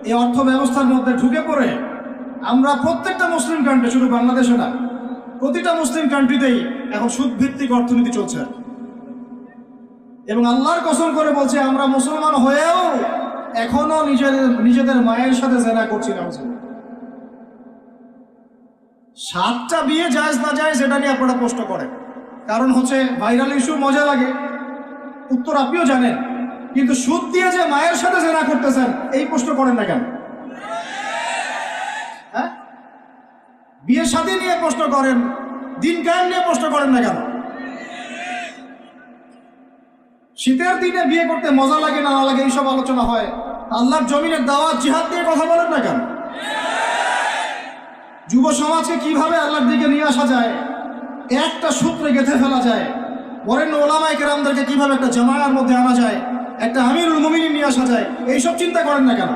এই অর্থ ব্যবস্থার মধ্যে ঢুকে পড়ে আমরা প্রত্যেকটা মুসলিম কান্ট্রি, শুধু বাংলাদেশে না, প্রতিটা মুসলিম কান্ট্রিতেই এখন সুদ ভিত্তিক অর্থনীতি চলছে। এবং আল্লাহর কসম করে বলছে আমরা মুসলমান হয়েও এখনো নিজেদের মায়ের সাথে জেনা করছি না। 7টা বিয়ে জায়েজ না জায়েজ এটা নিয়ে আপনারা প্রশ্ন করেন, কারণ হচ্ছে ভাইরাল ইস্যু, মজা লাগে, উত্তর আপনিও জানেন। কিন্তু সুদ দিয়ে যে মায়ের সাথে জেনা করতেছেন এই প্রশ্ন করেন না কেন? হ্যাঁ, বিয়ে শাদী নিয়ে প্রশ্ন করেন, দিন কায়েম নিয়ে প্রশ্ন করেন না কেন? শীতের দিনে বিয়ে করতে মজা লাগে না লাগে এইসব আলোচনা হয়, আল্লাহর জমিনের দাওয়াত জিহাদ দিয়ে কথা বলেন না কেন? যুব সমাজকে কিভাবে আল্লাহর দিকে নিয়ে আসা যায়, একটা সূত্রে গেঁথে ফেলা যায়, বরেণ্য ওলামায়ে কেরামদেরকে কিভাবে একটা জামায়ার মধ্যে আনা যায়, একটা আমিরুল মুমিনিন নিয়ে আসা যায়, এইসব চিন্তা করেন না কেন?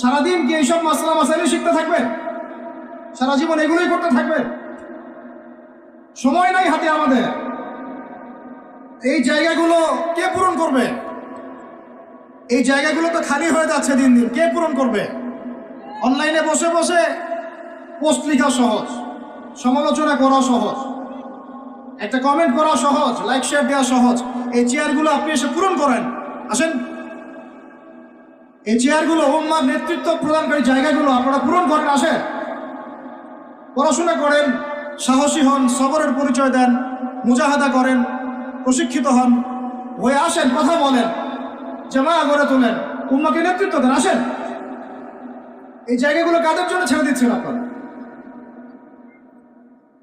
সারাদিন কি এইসব মাসলা মাসাইল শিখতে থাকবেন? সারা জীবন এগুলোই করতে থাকবেন? সময় নাই হাতে আমাদের। এই জায়গাগুলো কে পূরণ করবে? এই জায়গাগুলো তো খালি হয়ে যাচ্ছে দিন দিন, কে পূরণ করবে? অনলাইনে বসে বসে পোস্ট লেখা সহজ, সমালোচনা করা সহজ, একটা কমেন্ট করা সহজ, লাইক শেয়ার দেওয়া সহজ। এই চেয়ারগুলো আপনি এসে পূরণ করেন, আসেন। এই চেয়ারগুলো, উম্মার নেতৃত্ব প্রদানকারী জায়গাগুলো আপনারা পূরণ করেন, আসেন। পড়াশোনা করেন, সাহসী হন, সবরের পরিচয় দেন, মুজাহাদা করেন, প্রশিক্ষিত হন, হয়ে আসেন, কথা বলেন, জামায়া গড়ে তোলেন, উম্মাকে নেতৃত্ব দেন, আসেন। এই জায়গাগুলো কাদের জন্য ছেড়ে দিচ্ছেন আপনারা?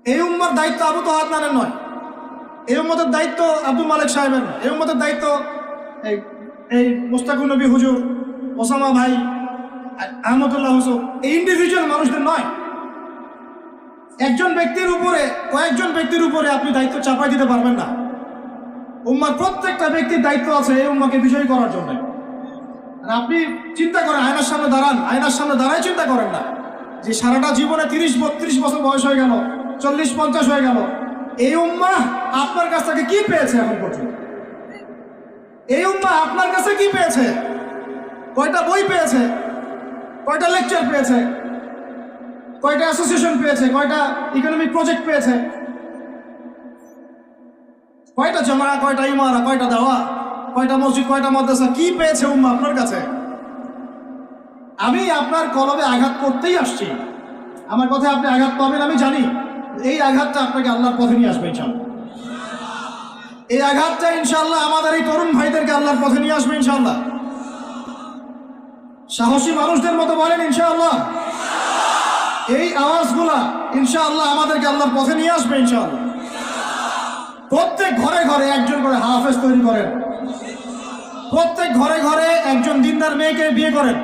এই উম্মার দায়িত্ব আবু তোহাদ নানের নয়, এই উম্মতের দায়িত্ব আব্দুল মালিক সাহেবের নয়, এই উম্মতের দায়িত্ব এই মুস্তাকুর নবী হুজুর, ওসামা ভাই, আহমদুল্লাহ হুসুন, এই ইন্ডিভিজুয়াল মানুষদের নয়। একজন ব্যক্তির উপরে, কয়েকজন ব্যক্তির উপরে আপনি দায়িত্ব চাপাই দিতে পারবেন না। উম্মার প্রত্যেকটা ব্যক্তির দায়িত্ব আছে এই উম্মাকে বিজয়ী করার জন্য। আপনি চিন্তা করেন, আয়নার সামনে দাঁড়ান, আয়নার সামনে দাঁড়াই চিন্তা করেন না যে সারাটা জীবনে 30-32 বছর বয়স হয়ে গেল, 40-50 হয়ে গেল, এই উম্মা আপনার কাছ থেকে কি পেয়েছে এখন পর্যন্ত? এই উম্মা আপনার কাছে কি পেয়েছে? কয়টা বই পেয়েছে? কয়টা লেকচার পেয়েছে? কয়টা অ্যাসোসিয়েশন পেয়েছে? কয়টা ইকোনমিক প্রজেক্ট পেয়েছে? কয়টা জামা, কয়টা ইমারা, কয়টা দাওয়া, কয়টা মসজিদ, কয়টা মাদ্রাসা, কি পেয়েছে উম্মা আপনার কাছে? আমি আপনার কলবে আঘাত করতেই আসছি। আমার কথায় আপনি আঘাত পাবেন আমি জানি। এই আঘাতটা আপনাকে আল্লাহর পথে নিয়ে আসবে ইনশাআল্লাহ। এই আঘাতটা ইনশাআল্লাহ আমাদের এই তরুণ ভাইদেরকে আল্লাহর পথে নিয়ে আসবে ইনশাআল্লাহ। সাহসী মানুষদের মতো বলেন ইনশাআল্লাহ। এই আওয়াজগুলা ইনশাআল্লাহ আমাদেরকে আল্লাহর পথে নিয়ে আসবে ইনশাআল্লাহ। প্রত্যেক ঘরে ঘরে একজন করে হাফেজ তৈরি করেন, প্রত্যেক ঘরে ঘরে একজন দিনদার মেয়েকে বিয়ে করেন,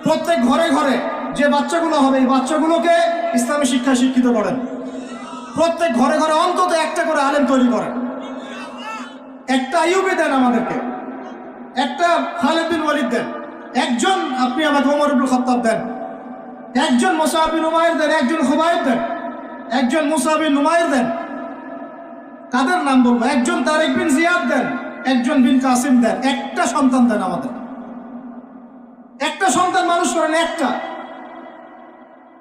প্রত্যেক ঘরে ঘরে যে বাচ্চাগুলো হবে এই বাচ্চাগুলোকে ইসলামী শিক্ষায় শিক্ষিত করেন, প্রত্যেক ঘরে ঘরে অন্তত একটা করে আলেম তৈরি করেন। একটা আইয়ুবী দেন আমাদেরকে, একটা খালিদ বিন ওয়ালিদ দেন, একজন আপনি আমাকে ওমর ইবনে খাত্তাব দেন, একজন মুসআব বিন উমাইর দেন, একজন খুবাইব দেন, একজন মুসা বিন নুমাইর দেন। কাদের নাম বলবো? একজন তারিক বিন জিয়াদ দেন, একজন বিন কাসিম দেন। একটা সন্তান দেন আমাদের, একটা সন্তান মানুষ করেন। একটা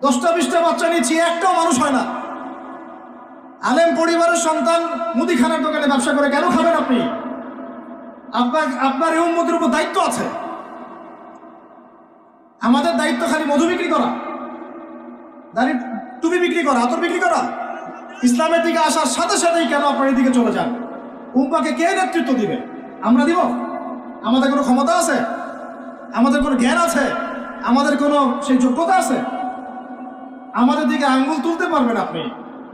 10টা-20টা বাচ্চা নিচ্ছি, একটাও মানুষ হয় না। আলেম পরিবারের সন্তান মুদিখানার দোকানে ব্যবসা করে কেন খাবেন আপনি? আপনার এই উম্মতের উপর দায়িত্ব আছে। আমাদের দায়িত্ব খালি মধু বিক্রি করা, দাড়ি টুপি বিক্রি করা, আতর বিক্রি করা? ইসলামের দিকে আসার সাথে সাথেই কেন আপনার এদিকে চলে যান? উম্মাকে কে নেতৃত্ব দিবে? আমরা দিব? আমাদের কোনো ক্ষমতা আছে? আমাদের কোনো জ্ঞান আছে? আমাদের কোনো সেই যোগ্যতা আছে? আমাদের দিকে আঙ্গুল তুলতে পারবেন আপনি?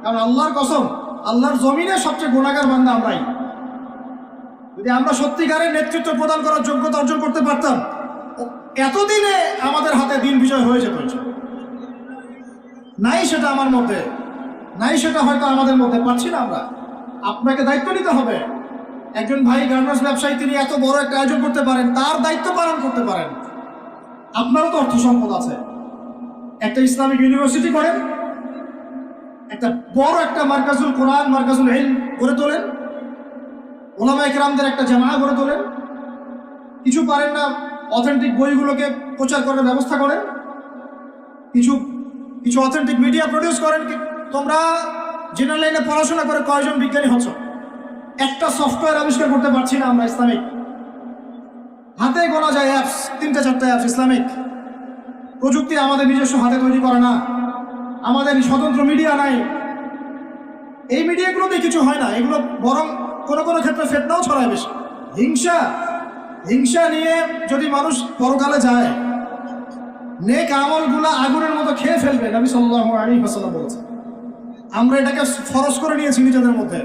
কারণ আল্লাহর কসম আল্লাহর জমিনে সবচেয়ে গুনাহগার বান্দা আমরাই। যদি আমরা সত্যিকারের নেতৃত্ব প্রদান করার যোগ্যতা অর্জন করতে পারতাম, এতদিনে আমাদের হাতে দিন বিজয় হয়ে যেত। নাই সেটা আমার মধ্যে, নাই সেটা হয়তো আমাদের মধ্যে, পাচ্ছি না আমরা। আপনাকে দায়িত্ব নিতে হবে। একজন ভাই গার্মেন্টস ব্যবসায়ী, তিনি এত বড় একটা আয়োজন করতে পারেন, তার দায়িত্ব পালন করতে পারেন। আপনারও তো অর্থ সম্পদ আছে, একটা ইসলামিক ইউনিভার্সিটি করেন, একটা বড় একটা মার্কাজুল কোরআন, মার্কাজুল ইলম গড়ে তোলেন, ওলামা ইকরামদের একটা জামায়া গড়ে তোলেন। কিছু পারেন না, অথেন্টিক বইগুলোকে প্রচার করার ব্যবস্থা করেন, কিছু অথেন্টিক মিডিয়া প্রডিউস করেন। তোমরা জেনারেল লাইনে পড়াশোনা করে কয়জন বিজ্ঞানী হচ্ছ? একটা সফটওয়্যার আবিষ্কার করতে পারছি না আমরা ইসলামিক। হাতে গোনা যায় অ্যাপস, 3-4টা অ্যাপস ইসলামিক। প্রযুক্তি আমাদের নিজস্ব হাতে তৈরি করে না, আমাদের স্বতন্ত্র মিডিয়া নাই। এই মিডিয়াগুলোতে কিছু হয় না, এগুলো বরং কোনো কোনো ক্ষেত্রে ফেতনাও ছড়ায় বেশি। হিংসা নিয়ে যদি মানুষ পরকালে যায়, নেক আমলগুলা আগুনের মতো খেয়ে ফেলবে, নবী সাল্লাল্লাহু আলাইহি ওয়াসাল্লাম বলেছেন। আমরা এটাকে ফরজ করে নিয়েছি নিজেদের মধ্যে।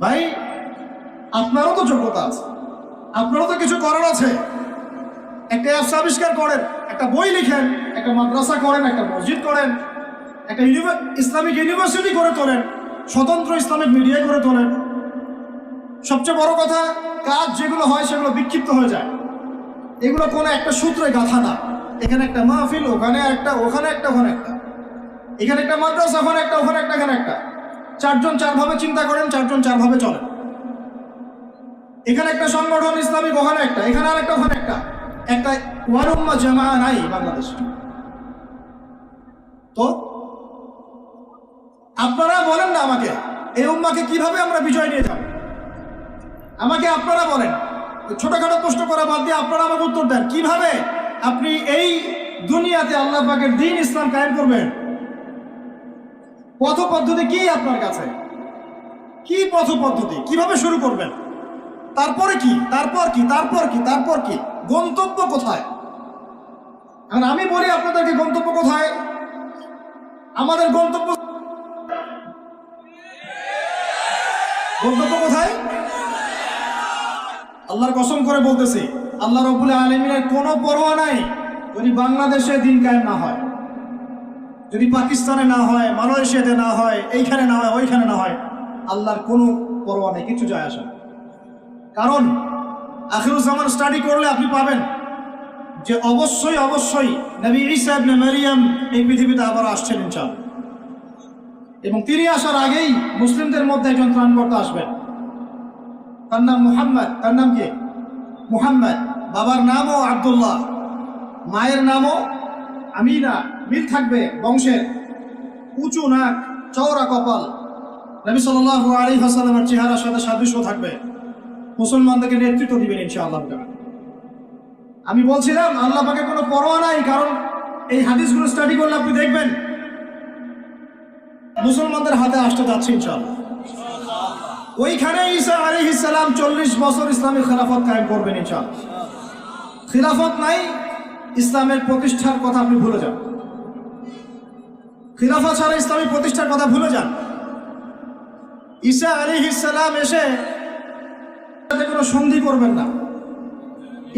ভাই, আপনারও তো যোগ্যতা আছে, আপনারও তো কিছু করার আছে। একটা অ্যাপস আবিষ্কার করেন, একটা বই লিখেন, একটা মাদ্রাসা করেন, একটা মসজিদ করেন, একটা ইসলামিক ইউনিভার্সিটি করে তোলেন, স্বতন্ত্র ইসলামিক মিডিয়া করে তোলেন। সবচেয়ে বড় কথা, কাজ যেগুলো হয় সেগুলো বিক্ষিপ্ত হয়ে যায়। এগুলো কোনো একটা সূত্রে গাঁথা না। এখানে একটা মাহফিল, ওখানে একটা, ওখানে একটা, ওখানে একটা, এখানে একটা মাদ্রাসা, ওখানে একটা, ওখানে একটা, এখানে একটা। 4জন 4ভাবে চিন্তা করেন, 4জন 4ভাবে চলেন। এখানে একটা সংগঠন ইসলামিক, ওখানে একটা, এখানে আর একটা, ওখানে একটা। একটা ওয়াল উম্মাহ জামাআ নাই বাংলাদেশে। তো আপনারা বলেন না আমাকে, এই উম্মাহকে কিভাবে আমরা বিজয় নিয়ে যাব? আমাকে আপনারা বলেন। ছোটখাটো প্রশ্ন করা বাদ দিয়ে আপনারা আমাকে উত্তর দেন, কিভাবে আপনি এই দুনিয়াতে আল্লাহ পাকের দ্বীন ইসলাম কায়েম করবেন? পথ পদ্ধতি কি আপনার কাছে? কি পথ পদ্ধতি? কিভাবে শুরু করবেন? তারপরে কি, তারপর কি, তারপর কি, তারপর কি? গন্তব্য কোথায়? আর আমি বলি আপনাদেরকে, গন্তব্য কোথায়? আমাদের গন্তব্য কোথায়? আল্লাহর কসম করে বলতেছি, আল্লাহ রাব্বুল আলামিনের কোনো পরোয়া নাই যদি বাংলাদেশে দিন কায়েম না হয়, যদি পাকিস্তানে না হয়, মালয়েশিয়াতে না হয়, এইখানে না হয়, ওইখানে না হয়। আল্লাহর কোনো পরোয়া নেই, কিছু যায় আসে না। কারণ আখিরুজ্জামান স্টাডি করলে আপনি পাবেন যে অবশ্যই অবশ্যই নবী ঈসা ইবনে মারইয়াম এই পৃথিবীতে আবার আসছেন ইনশাআল্লাহ। এবং তিনি আসার আগেই মুসলিমদের মধ্যে একজন ত্রাণকর্তা আসবেন। তার নাম মুহাম্মদ। তার নাম কি? মুহাম্মদ। বাবার নামও আব্দুল্লাহ, মায়ের নামও আমিনা। মিল থাকবে বংশের। উঁচু নাক, চওড়া কপাল, নবী সাল্লাল্লাহু আলাইহি ওয়াসাল্লামের চেহারার সাথে সাদৃশ্য থাকবে। মুসলমানদেরকে নেতৃত্ব দিবেন ইনশাআল্লাহ। আমি বলছিলাম আল্লাহ পাকের কোনো পরোয়া নাই, কারণ এই হাদিসগুলো স্টাডি করলে আপনি দেখবেন মুসলমানদের হাতে আসতে যাচ্ছে ইনশাআল্লাহ। ওইখানে ঈসা আলাইহিস সালাম 40 বছর ইসলামী খেলাফত কায়েম করবেন ইনশাআল্লাহ। খিলাফত নাই, ইসলামের প্রতিষ্ঠার কথা আপনি ভুলে যান। খিলাফত ছাড়া ইসলামী প্রতিষ্ঠার কথা ভুলে যান। ঈসা আলাইহিস সালাম এসে কোনো সন্ধি করবেন না।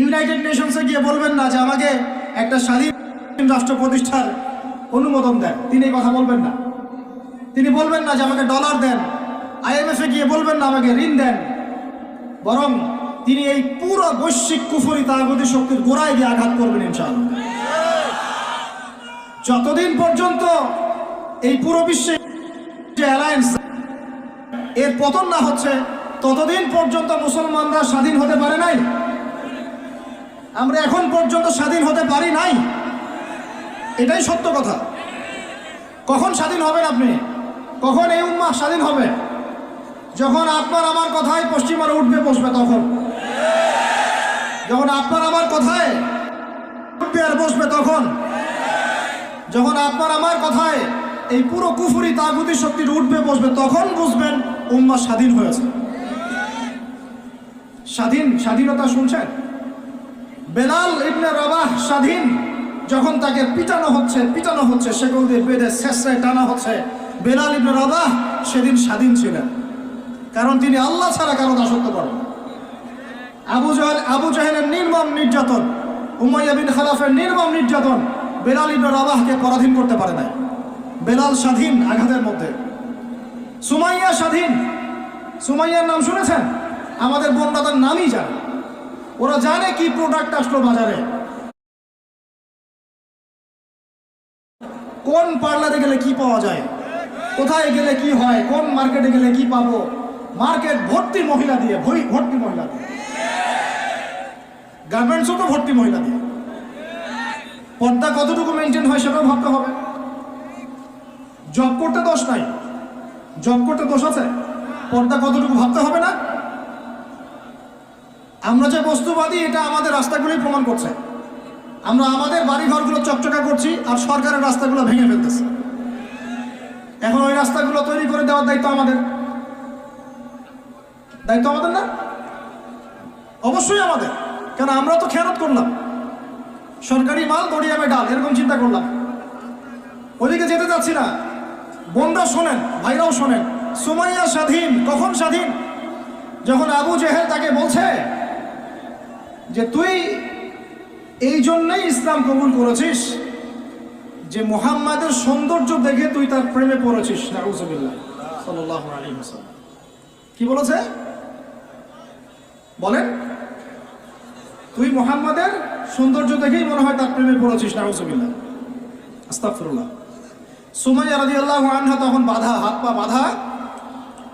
ইউনাইটেড নেশনসে গিয়ে বলবেন না যে আমাকে একটা স্বাধীন রাষ্ট্র প্রতিষ্ঠার অনুমোদন দেন। তিনি এই কথা বলবেন না। তিনি বলবেন না যে আমাকে ডলার দেন। IMF-এ গিয়ে বলবেন না আমাকে ঋণ দেন। বরং তিনি এই পুরো বৈশ্বিক কুফরি তাগুতি শক্তির গোড়ায় গিয়ে আঘাত করবেন ইনশাআল্লাহ। যতদিন পর্যন্ত এই পুরো বিশ্বে যে অ্যালায়েন্স এর পতন না হচ্ছে, ততদিন পর্যন্ত মুসলমানরা স্বাধীন হতে পারে নাই। আমরা এখন পর্যন্ত স্বাধীন হতে পারি নাই, এটাই সত্য কথা। কখন স্বাধীন হবেন আপনি? কখন এই উম্মাহ স্বাধীন হবে? যখন আপনার আমার কথায় পশ্চিমারা উঠবে বসবে, তখন। যখন আপনার আমার কথায় উঠবে আর বসবে, তখন। যখন আপনার আমার কথায় এই পুরো কুফরি তাগুতি শক্তির উঠবে বসবে, তখন বুঝবেন উম্মাহ স্বাধীন হয়েছে। স্বাধীনতা শুনছেন? বেলাল ইবনে রাবাহ স্বাধীন। যখন তাকে পিটানো হচ্ছে, সেগুলো দিয়ে বেঁধে শেষরায় টানা হচ্ছে, বেলাল ইবনে রাবাহ সেদিন স্বাধীন ছিলেন, কারণ তিনি আল্লাহ ছাড়া কারো দাসত্ব করেন। আবু জাহেলের নির্মম নির্যাতন, উমাইয়া বিন খালাফের নির্মম নির্যাতন বেলাল ইবনে রাবাহকে পরাধীন করতে পারে নাই। বেলাল স্বাধীন আঘাতের মধ্যে, সুমাইয়া স্বাধীন। সুমাইয়ার নাম শুনেছেন? আমাদের বোনরা তার নামই জানে। ওরা জানে কি প্রোডাক্ট আসলো বাজারে, কোন পার্লারে গেলে কি পাওয়া যায়, কোথায় গেলে কি হয়, কোন মার্কেটে গেলে কি পাবো। মার্কেট ভর্তি মহিলা দিয়ে, ভর্তি মহিলা দিয়ে, গার্মেন্টসও তো ভর্তি মহিলা দিয়ে। পর্দা কতটুকু মেনটেন হয় সেটাও ভাবতে হবে। জব করতে দোষ নাই, জব করতে দোষ আছে, পর্দা কতটুকু ভাবতে হবে না? আমরা যে বস্তুবাদী এটা আমাদের রাস্তাগুলোই প্রমাণ করছে। আমরা আমাদের বাড়িঘরগুলো চকচকা করছি আর সরকারের রাস্তাগুলো ভেঙে ফেলতেছে। এখন ওই রাস্তাগুলো তৈরি করে দেওয়ার দায়িত্ব আমাদের, দায়িত্ব আমাদের না? অবশ্যই আমাদের, কেন আমরা তো খেয়ানত করলাম, সরকারি মাল দড়িয়ামে ডাল, এরকম চিন্তা করলাম। ওইদিকে যেতে চাচ্ছি না। বোনরা শোনেন, ভাইরাও শোনেন, সুমাইয়া স্বাধীন। কখন স্বাধীন? যখন আবু জেহেল তাকে বলছে যে তুই এই জন্যই ইসলাম কবুল করেছিস যে মুহাম্মাদের সৌন্দর্য দেখে তুই তার প্রেমে পড়েছিস। নাউযুবিল্লাহ সাল্লাল্লাহু আলাইহি ওয়াসাল্লাম কি বলেছে বলেন? তুই মুহাম্মাদের সৌন্দর্য দেখেই মনে হয় তার প্রেমে পড়েছিস। নাউযুবিল্লাহ, আস্তাগফিরুল্লাহ। সুমাইয়া রাদিয়াল্লাহু আনহা তখন বাধা, হাত পা বাধা,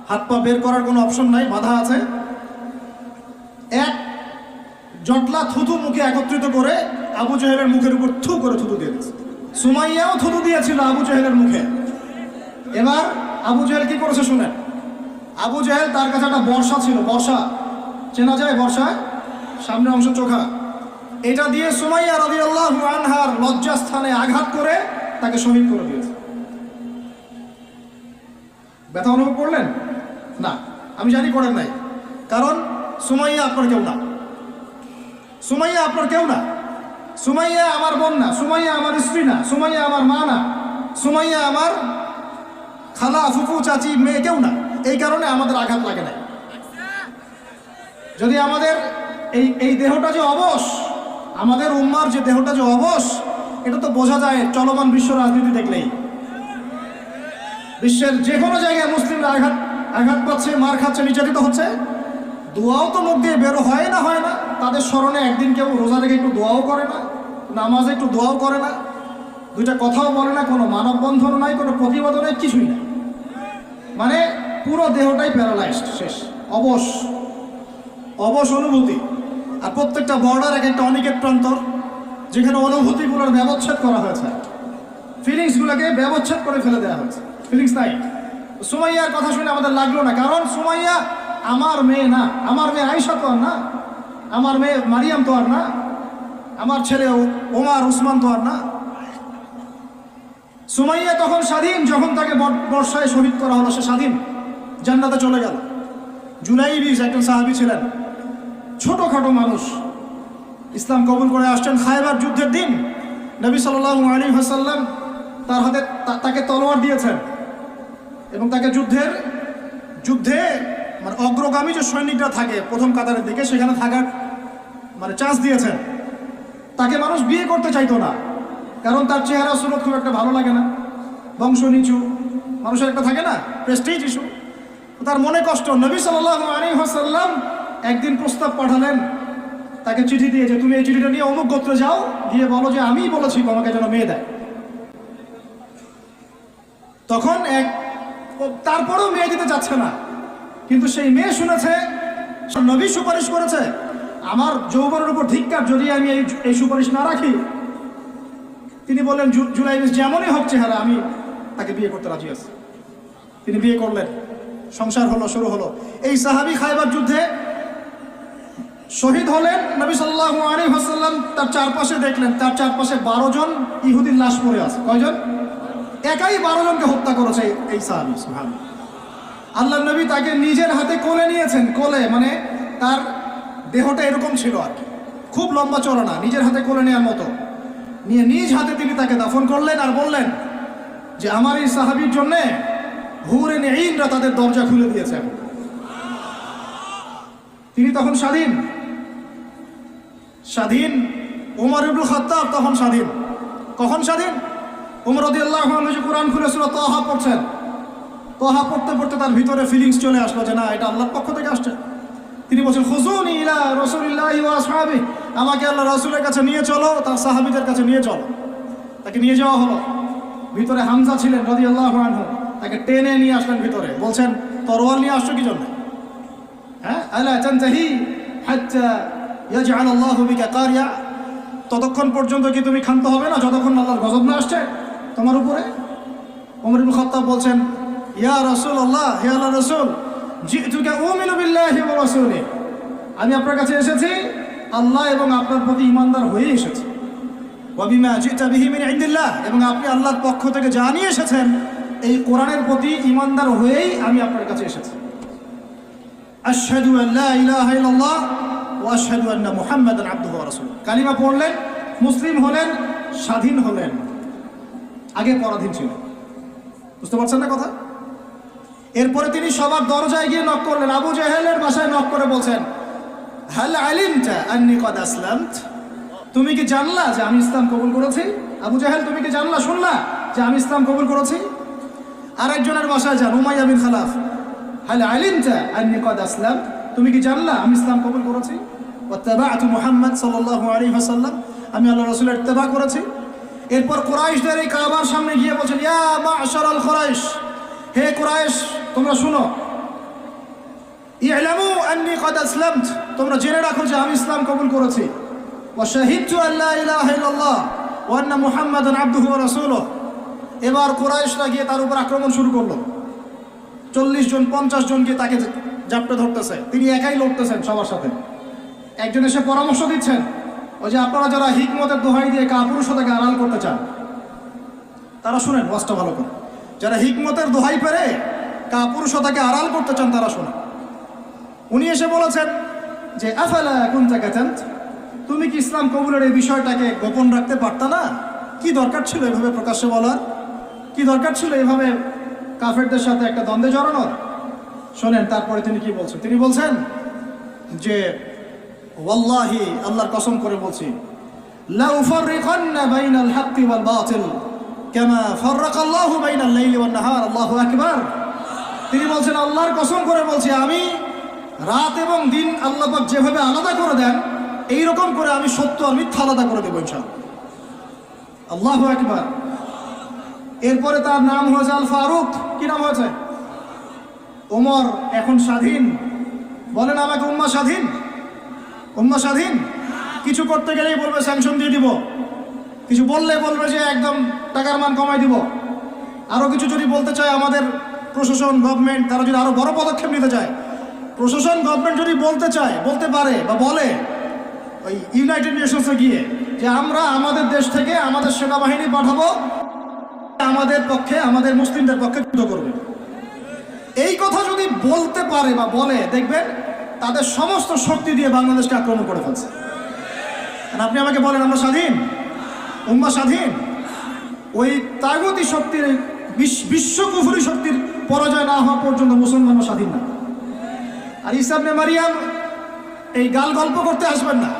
হাত পা বের করার কোনো অপশন নাই, বাধা আছে। এক জটলা থুতু মুখে একত্রিত করে আবু জেহেলের মুখের উপর থু করে থুতু দিয়ে দিয়েছে। সুমাইয়াও থুতু দিয়েছিল আবু জেহেলের মুখে। এবার আবু জেহেল কি করেছে শুনেন। আবু জেহেল তার কাছে একটা বর্ষা ছিল, বর্ষা চেনা যায়, বর্ষা সামনের অংশ চোখা, এটা দিয়ে সুমাইয়া রাদিয়াল্লাহু আনহার লজ্জাস্থানে আঘাত করে তাকে শহীদ করে দিয়েছে। ব্যথা অনুভব করলেন না? আমি জানি করেন নাই, কারণ সুমাইয়া আপনার কেউ না, সুমাইয়া আপনার কেউ না, সুমাইয়া আমার বোন না, সুমাইয়া আমার স্ত্রী না, সুমাইয়া আমার মা না, সুমাইয়া আমার খালা ফুফু চাচি মেয়ে কেউ না। এই কারণে আমাদের আঘাত লাগে না। যদি আমাদের এই দেহটা যে অবশ, আমাদের উম্মার যে দেহটা যে অবশ, এটা তো বোঝা যায় চলমান বিশ্ব রাজনীতি দেখলেই। বিশ্বের যে কোনো জায়গায় মুসলিমরা আঘাত পাচ্ছে, মার খাচ্ছে, নির্যাতিত হচ্ছে, দোয়াও তো মুখ দিয়ে বেরো হয় না, হয় না? তাদের স্মরণে একদিন কেউ রোজা রেখে একটু দোয়াও করে না, নামাজে একটু দোয়াও করে না, দুইটা কথাও বলে না, কোনো মানববন্ধন নাই, কোনো প্রতিবাদও নাই, কিছুই নাই। মানে পুরো দেহটাই প্যারালাইজড, শেষ, অবশ, অবশ অনুভূতি। আর প্রত্যেকটা বর্ডার এক একটা অনিকেট প্রান্তর, যেখানে অনুভূতিগুলোর ব্যবচ্ছেদ করা হয়েছে, ফিলিংসগুলোকে ব্যবচ্ছেদ করে ফেলে দেওয়া হয়েছে, ফিলিংস নাই। সুমাইয়ার কথা শুনে আমাদের লাগলো না, কারণ সুমাইয়া আমার মেয়ে না, আমার মেয়ে আয়েশা তো আর না, আমার মেয়ে মারিয়াম তো আর না, আমার ছেলে ওমর উসমান তো আর না। সুমাইয়া তখন স্বাধীন, যখন তাকে বর্ষায় শহীদ করা হলো, সে স্বাধীন, জান্নাতে চলে গেল। জুলাইবিস একজন সাহাবী ছিলেন, ছোটখাটো মানুষ, ইসলাম কবুল করে আসছেন। খায়বার যুদ্ধের দিন নবী সাল্লাল্লাহু আলাইহি ওয়াসাল্লাম তার হাতে তাকে তলোয়ার দিয়েছেন এবং তাকে যুদ্ধে মানে অগ্রগামী যে সৈনিকরা থাকে প্রথম কাতারের দিকে, সেখানে থাকার মানে চান্স দিয়েছেন। তাকে মানুষ বিয়ে করতে চাইতো না, কারণ তার চেহারা সুরত খুব একটা ভালো লাগে না, বংশ নিচু, মানুষের একটা থাকে না প্রেস্টিজ ইস্যু। তার মনে কষ্ট। নবী সাল্লাল্লাহু আলাইহি ওয়াসাল্লাম একদিন প্রস্তাব পাঠালেন তাকে চিঠি দিয়ে, যে তুমি এই চিঠিটা নিয়ে অমুক গোত্রে যাও, গিয়ে বলো যে আমি বলেছি তোমাকে যেন মেয়ে দেয়। তখন তারপরেও মেয়ে দিতে যাচ্ছে না, কিন্তু সেই মেয়ে শুনেছে নবী সুপারিশ করেছে, আমার যৌবনের উপর ধিক্কার যদি আমি এই সুপারিশ না রাখি। তিনি বললেন জুলাইবিস যেমনই হোক চেহারা, আমি তাকে বিয়ে করতে রাজি আছি। তিনি বিয়ে করলেন, সংসার হলো, শুরু হলো। এই সাহাবী খায়বার যুদ্ধে শহীদ হলেন। নবী সাল্লাল্লাহু আলাইহি ওয়াসাল্লাম তার চারপাশে দেখলেন, তার চারপাশে 12 জন ইহুদির লাশ পড়ে আছে। কয়জন? একাই 12 জনকে হত্যা করেছে এই সাহাবী। সুবহানাল্লাহ। আল্লাহর নবী তাকে নিজের হাতে কোলে নিয়েছেন, কোলে মানে তার দেহটা এরকম ছিল আর কি, খুব লম্বা চওড়া না, নিজের হাতে কোলে নেওয়ার মতো নিয়ে নিজ হাতে তিনি তাকে দাফন করলেন আর বললেন যে আমার এই সাহাবীর জন্যে হুরেন ঈনরা তাদের দরজা খুলে দিয়েছেন। তিনি তখন স্বাধীন। স্বাধীন ওমর ইবনুল খাত্তাব তখন স্বাধীন। কখন স্বাধীন? ওমর রাদিয়াল্লাহু আনহু যে কোরআন খুলে সূরা তাহা পড়ছেন, তাহা পড়তে পড়তে তার ভিতরে ফিলিংস চলে আসলো যে না, এটা আল্লাহর পক্ষ থেকে আসছে। তিনি বলছেন, খুযুনি ইলা রাসূলিল্লাহি ওয়া আসহাবিহি, আমাকে আল্লাহ রাসূলের কাছে নিয়ে চলো, তার সাহাবীদের কাছে নিয়ে চলো। তাকে নিয়ে যাওয়া হলো। ভিতরে হামজা ছিলেন রাদিয়াল্লাহু আনহু, তাকে টেনে নিয়ে আসলেন ভিতরে। বলছেন, তরোয়াল নিয়ে আসছো কি জন্য? হ্যাঁ, আলা তানতাহি হাত্তা ইয়াজআল আল্লাহু বিকা কারিয়া, ততক্ষণ পর্যন্ত কি তুমি ক্ষান্ত হবে না যতক্ষণ আল্লাহর গজব না আসছে তোমার উপরে? ওমর ইবনে খাত্তাব বলছেন, ইয়া রাসূলুল্লাহ, হে আল্লাহর রাসূল, জিতুকা উমিনু বিল্লাহি ওয়া রাসূলিহি, আমি আপনার কাছে এসেছি আল্লাহ এবং আপনার প্রতি ঈমানদার হয়ে এসেছি। ওয়া বিমা জিতা বিহি মিন ইনদিল্লাহ, এবং আপনি আল্লাহর পক্ষ থেকে যা নিয়ে এসেছেন এই কোরআনের প্রতি ঈমানদার হয়েই আমি আপনার কাছে এসেছি। আশহাদু আল্লা ইলাহা ইল্লাল্লাহ ওয়া আশহাদু আন্না মুহাম্মাদান আবদুহু ওয়া রাসূলুহু, কালিমা পড়লেন, মুসলিম হলেন, স্বাধীন হলেন। আগে পরাধীন ছিল। বুঝতে পারছেন না কথা? এরপরে তিনি সবার দরজায় গিয়ে নক করলেন। আবু জাহেলের বাসায় নক করে বলছেন, হাল আলিমতা আন্নী কদ আসলামত, তুমি কি জানলা যে আমি ইসলাম কবুল করেছি? আবু জাহেল, তুমি কি জানলা, শুনলা যে আমি ইসলাম কবুল করেছি? আরেকজনের বাসায় যান, উমাইয়া বিন খালাফ, হাল আলিমতা আন্নী কদ আসলামত, তুমি কি জানলা আমি ইসলাম কবুল করেছি? ওয়াত্তাবা'তু মুহাম্মদ সাল্লাল্লাহু আলাইহি ওয়াসাল্লাম, আমি আল্লাহ রাসূলের ইত্তেবা করেছি। এরপর কুরাইশদের এই কাবার সামনে গিয়ে বলছেন, ইয়া মা'শারাল কুরাইশ, হে কুরাইশ তোমরা শুনো, ই'লামু আন্নী কদ আসলামত, তোমরা জেনে রাখো যে আমি ইসলাম কবুল করেছি। ওয়া শাহিদতু আল্লা ইলাহা ইল্লাল্লাহ ওয়া আন্না মুহাম্মাদান আবদুহু ওয়া রাসূলুহু। এবার কুরাইশরা গিয়ে তার উপর আক্রমণ শুরু করলো। 40 জন 50 জনকে তাকে জাপটে ধরতেছে, তিনি একাই লড়তেছেন সবার সাথে। একজন এসে পরামর্শ দিচ্ছেন, ওই যে আপনারা যারা হিকমতের দোহাই দিয়ে কাপুরুষতাকে আড়াল করতে চান তারা শুনেন ওয়াজটা ভালো করে। যারা হিকমতের দোহাই পেরে কাপুরুষতাকে আড়াল করতে চান তারা শুনেন। উনি এসে বলেছেন যে আফালা কুনতা কাতান্ত, তুমি কি ইসলাম কবুলের এই বিষয়টাকে গোপন রাখতে পারতা না? কি দরকার ছিল এভাবে প্রকাশ্যে বলার? কি দরকার ছিল এভাবে কাফেরদের সাথে একটা দ্বন্দ্বে জড়ানোর? শোনেন তারপরে তিনি কি বলছেন। তিনি বলছেন যে ওয়াল্লাহি, আল্লাহর কসম করে বলছি, লা উফাররিকান্না বাইনাল হাক্কি ওয়াল বাতিল কামা ফাররাকাল্লাহু বাইনাল লাইলি ওয়ান নাহার, আল্লাহু আকবার। তিনি বলছেন, আল্লাহর কসম করে বলছি, আমি রাত এবং দিন আল্লাহ পাক যেভাবে আলাদা করে দেন এই রকম করে আমি সত্য আর মিথ্যা আলাদা করে দেব ইনশাআল্লাহ। আল্লাহু আকবার। এরপরে তার নাম হয়েছে আল ফারুক। কি নাম হয়েছে? ওমর এখন স্বাধীন। বলেন আমাকে, উম্মাহ স্বাধীন? উম্মাহ স্বাধীন? কিছু করতে গেলেই বলবে স্যাংশন দিয়ে দিব, কিছু বললে বলবে যে একদম টাকার মান কমাই দিব। আরো কিছু যদি বলতে চায় আমাদের প্রশাসন গভর্নমেন্ট, তারা যদি আরো বড় পদক্ষেপ নিতে চায়, প্রশাসন গভর্নমেন্ট যদি বলতে চায়, বলতে পারে বা বলে ওই ইউনাইটেড নেশনসে গিয়ে যে আমরা আমাদের দেশ থেকে আমাদের সেনাবাহিনী পাঠাবো, আমাদের পক্ষে, আমাদের মুসলিমদের পক্ষে যুদ্ধ করবে, এই কথা যদি বলতে পারে বা বলে, দেখবেন তাদের সমস্ত শক্তি দিয়ে বাংলাদেশকে আক্রমণ করে ফেলছে। আর আপনি আমাকে বলেন আমরা স্বাধীন? উম্মাহ স্বাধীন? ওই তাগুতি শক্তির, বিশ্ব কুফরি শক্তির পরাজয় না হওয়া পর্যন্ত মুসলমানও স্বাধীন না। আর ঈসা ইবনে মারিয়াম এই গাল গল্প করতে আসবেন না।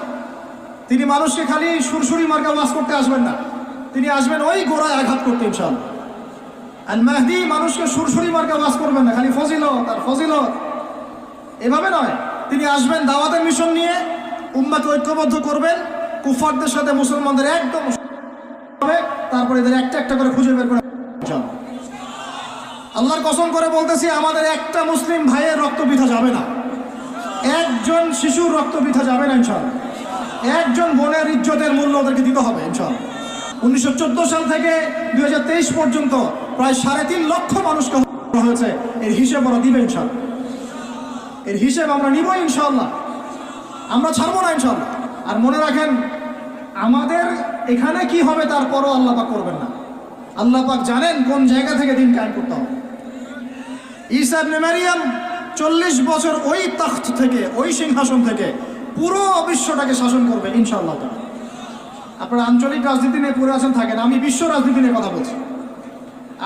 তিনি মানুষকে খালি সুরসুরি মার্কা ওয়াজ করতে আসবেন না, তিনি আসবেন ওই গোড়ায় আঘাত করতে ইনশাআল্লাহ। আল মাহদি মানুষকে সুরসুরি মার্কা ওয়াজ করবেন না, খালি ফজিলত আর ফজিলত, এভাবে নয়। তিনি আসবেন দাওয়াতের মিশন নিয়ে, উম্মাহকে ঐক্যবদ্ধ করবেন, কুফারদের সাথে মুসলমানদের একদম হবে, তারপরে এদের একটা একটা করে খুঁজে বের করে ইনশাআল্লাহ। আল্লাহর কসম করে বলতেছি, আমাদের একটা মুসলিম ভাইয়ের রক্ত বৃথা যাবে না, একজন শিশুর রক্ত বৃথা যাবে না ইনশাআল্লাহ। একজন বোনের ইজ্জতের মূল্য ওদেরকে দিতে হবে ইনশাআল্লাহ। 1914 সাল থেকে 2023 পর্যন্ত প্রায় 3.5 লক্ষ মানুষকে হত্যা হয়েছে, এর হিসেব ওরা দিবে ইনশাআল্লাহ। এর হিসেব আমরা নিব ইনশাআল্লাহ, আমরা ছাড়বো না ইনশাআল্লাহ। আর মনে রাখেন, আমাদের এখানে কি হবে তারপরও আল্লাহ পাক করবেন না। আল্লাহ পাক জানেন কোন জায়গা থেকে দিন কায়েম করতে হবে। ঈসা ইবনে মারিয়াম 40 বছর ওই তখ্ত থেকে, ওই সিংহাসন থেকে পুরো বিশ্বটাকে শাসন করবে ইনশাআল্লাহ। আপনারা আঞ্চলিক রাজনীতি নিয়ে পড়ে আছেন থাকেন, আমি বিশ্ব রাজনীতি নিয়ে কথা বলছি।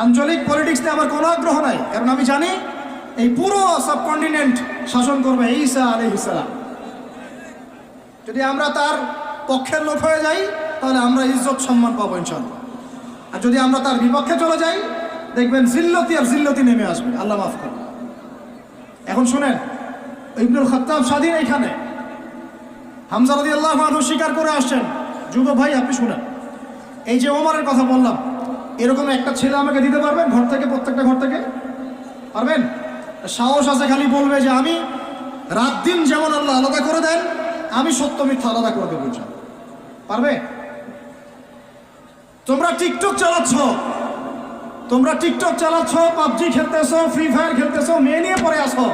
আঞ্চলিক পলিটিক্স নিয়ে আমার কোনো আগ্রহ নাই, কারণ আমি জানি এই পুরো সাবকন্টিনেন্ট শাসন করবে ঈসা আলাইহিস সালাম। যদি আমরা তার পক্ষের লোক হয়ে যাই তাহলে আমরা ইজ্জত সম্মান পাবো ইনশাআল্লাহ। আর যদি আমরা তার বিপক্ষে চলে যাই দেখবেন জিল্লতি আর জিল্লতি নেমে আসবে, আল্লাহ মাফ করবে। এখন শুনেন, ইবনুল খাত্তাব স্বাধীন এখানে হামজা রাদিয়াল্লাহু আনহু স্বীকার করে আসছেন। যুব ভাই আপনি শুনেন, এই যে ওমরের কথা বললাম, এরকম একটা ছেলে আমাকে দিতে পারবেন ঘর থেকে, প্রত্যেকটা ঘর থেকে পারবেন? সাহস আছে খালি বলবে যে আমি রাত দিন যেমন আল্লাহ আলাদা করে দেন আমি সত্য মিথ্যা আলাদা করে দেবো, পারবে? তোমরা টিকটক চালাচ্ছ, পাবজি খেলতেছো, ফ্রি ফায়ার খেলতেছো, মেয়ে নিয়ে পড়ে আসো।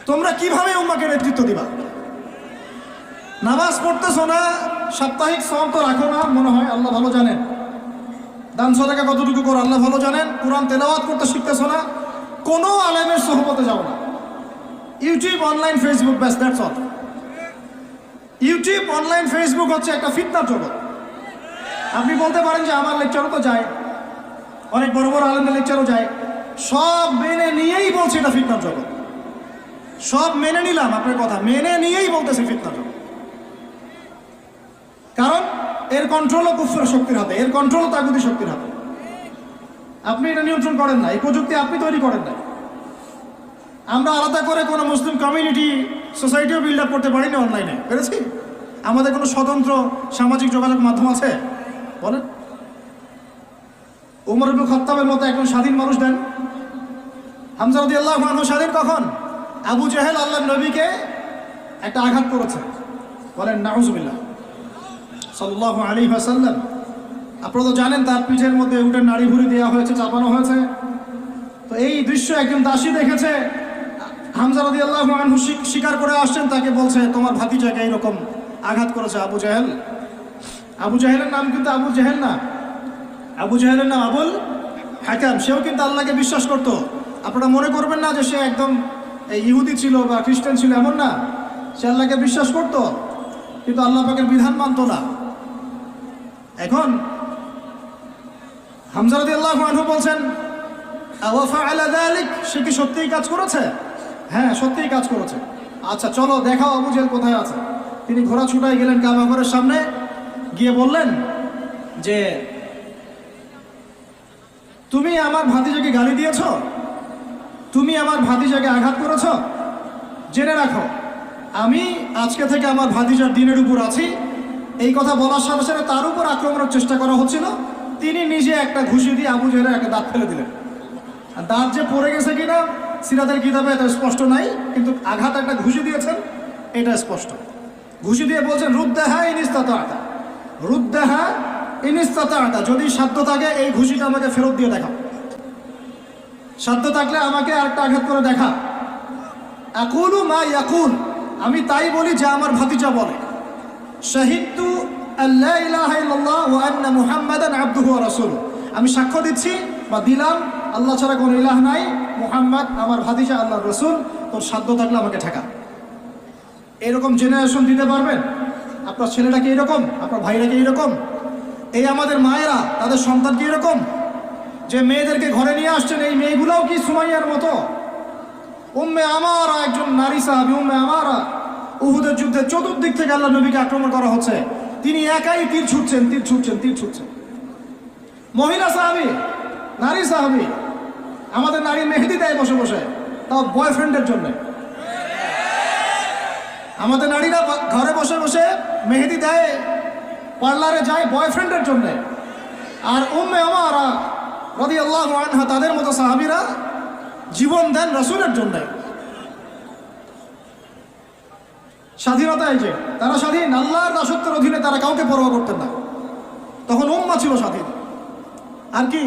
তোমরা কিভাবে উম্মাকে নেতৃত্ব দিবা? নামাজ পড়তেছো না, সাপ্তাহিক সওম তো রাখো না মনে হয়, আল্লাহ ভালো জানেন। দান সদকা কতটুকু করো আল্লাহ ভালো জানেন। কোরআন তেলাওয়াত করতে শিখতেছো না, কোনো আলেমের সোহবতে যাও না। ইউটিউব, অনলাইন, ফেসবুক, ব্যাস, that's all. YouTube, online, Facebook হচ্ছে একটা ফিতনার জগৎ। আপনি বলতে পারেন যে আমার লেকচারও তো যায়, অনেক বড় বড় আলেমের লেকচারও যায়, সব মেনে নিয়েই বলছে এটা ফিতনার জগৎ। সব মেনে নিলাম, আপনার কথা মেনে নিয়েই বলতেছে ফিতনার জগৎ। কারণ এর কন্ট্রোলও কুফর শক্তির হাতে, এর কন্ট্রোলও তাগুতি শক্তির হাতে। আপনি এটা নিয়ন্ত্রণ করেন না, এই প্রযুক্তি আপনি তৈরি করেন না। আমরা আলাদা করে কোনো মুসলিম কমিউনিটি, সোসাইটিও বিল্ড আপ করতে পারি না অনলাইনে, পেরেছি? আমাদের কোনো স্বতন্ত্র সামাজিক যোগাযোগ মাধ্যম আছে বলেন? উমর ইবনে খাত্তাবের মতো একজন স্বাধীন মানুষ দেন। হামজা রাদিয়াল্লাহু আনহু স্বাধীন কখন? আবু জেহেল আল্লাহর নবীকে একটা আঘাত করেছে, বলেন নাউজুবিল্লাহ সাল্লাল্লাহু আলাইহি ওয়াসাল্লাম। আপনারা তো জানেন তার পিঠের মধ্যে উঠে নাড়ি ভুড়ি দেওয়া হয়েছে, চাপানো হয়েছে। তো এই দৃশ্য একজন দাসী দেখেছে। হামজা রাদিয়াল্লাহু আনহু স্বীকার করে আসছেন, তাকে বলছে তোমার ভাতিজাকে এইরকম আঘাত করেছে আবু জেহেল। আবু জেহেলের নাম কিন্তু আবু জেহেল না, আবু জেহেলের নাম আবুল হাকাম। সেও কিন্তু আল্লাহকে বিশ্বাস করত। আপনারা মনে করবেন না যে সে একদম ইহুদি ছিল বা খ্রিস্টান ছিল, এমন না। সে আল্লাহকে বিশ্বাস করত, কিন্তু আল্লাহ পাকের বিধান মানত না। এখন হামজা রাদিয়াল্লাহু আনহু বলছেন আওয়া ফাআলা যালিক, সে কি সত্যিই কাজ করেছে? হ্যাঁ, সত্যিই কাজ করেছে। আচ্ছা চলো দেখাও আবু জেহেল কোথায় আছে। তিনি ঘোড়া ছুটায় গেলেন কাবা ঘরের সামনে, গিয়ে বললেন যে তুমি আমার ভাতিজাকে গালি দিয়েছ, তুমি আমার ভাতিজাকে আঘাত করেছ, জেনে রাখো আমি আজকে থেকে আমার ভাতিজার দিনের উপর আছি। এই কথা বলার সাথে সাথে তার উপর আক্রমণের চেষ্টা করা হচ্ছিল। তিনি নিজে একটা ঘুষি দিয়ে আবু জেহেলের একটা দাঁত ফেলে দিলেন। আর দাঁত যে পড়ে গেছে কিনা সিরাতের কিতাবে এটা স্পষ্ট নাই, কিন্তু আঘাত একটা ঘুষি দিয়েছেন এটা স্পষ্ট। ঘুষি দিয়ে বলছেন রুদ্দাহা ইনিস্তাতা, রুদ্দাহা ইনিস্তাতা, যদি সাধ্য থাকে এই ঘুষিটা আমাকে ফেরত দিয়ে দেখা, সাধ্য থাকলে আমাকে আরেকটা আঘাত করে দেখা। আকুলু মা ইয়াকুল, আমি তাই বলি যা আমার ভাতিজা বলে। শাহিদতু আল্লা ইলাহা ইল্লাল্লাহ ওয়া আন্না মুহাম্মাদান আবদুহু ওয়া রাসূলুহু, আমি সাক্ষ্য দিচ্ছি বা দিলাম আল্লাহ ছাড়া কোনো ইলাহ নাই, মুহাম্মদ আমার ভাতিজা আল্লাহর রাসূল। তোর সাধ্য থাকলে আমাকে ঠেকা। এরকম জেনারেশন দিতে পারবেন? আপনার ছেলেটা কি এরকম? আপনার ভাইরা কি এরকম? এই আমাদের মায়েরা তাদের সন্তান কি এরকম? যে মেয়েদেরকে ঘরে নিয়ে আসছেন, এই মেয়েগুলোও কি সুমাইয়ার মতো? উম্মে আমারা একজন নারী সাহাবী, উম্মে আমারা উহুদের যুদ্ধে চতুর্দিক থেকে আল্লাহ নবীকে আক্রমণ করা হচ্ছে, তিনি একাই তীর ছুটছেন। মহিলা সাহাবী, নারী সাহাবী। আমাদের নারী মেহেদি দেয় বসে বসে, তাও বয়ফ্রেন্ডের জন্য। আমাদের নারীরা ঘরে বসে বসে মেহেদি দেয়, পার্লারে যায় বয়ফ্রেন্ডের জন্য। আর উম্মে আমারা রাদিয়াল্লাহু আনহা তাদের মতো সাহাবীরা জীবন দেন রাসূলের জন্য। স্বাধীনতা এই যে তারা স্বাধীন, আল্লাহর দাসত্বের অধীনে তারা কাউকে পরোয়া করতেন না। তখন উম্মাহ ছিল স্বাধীন। আর কি,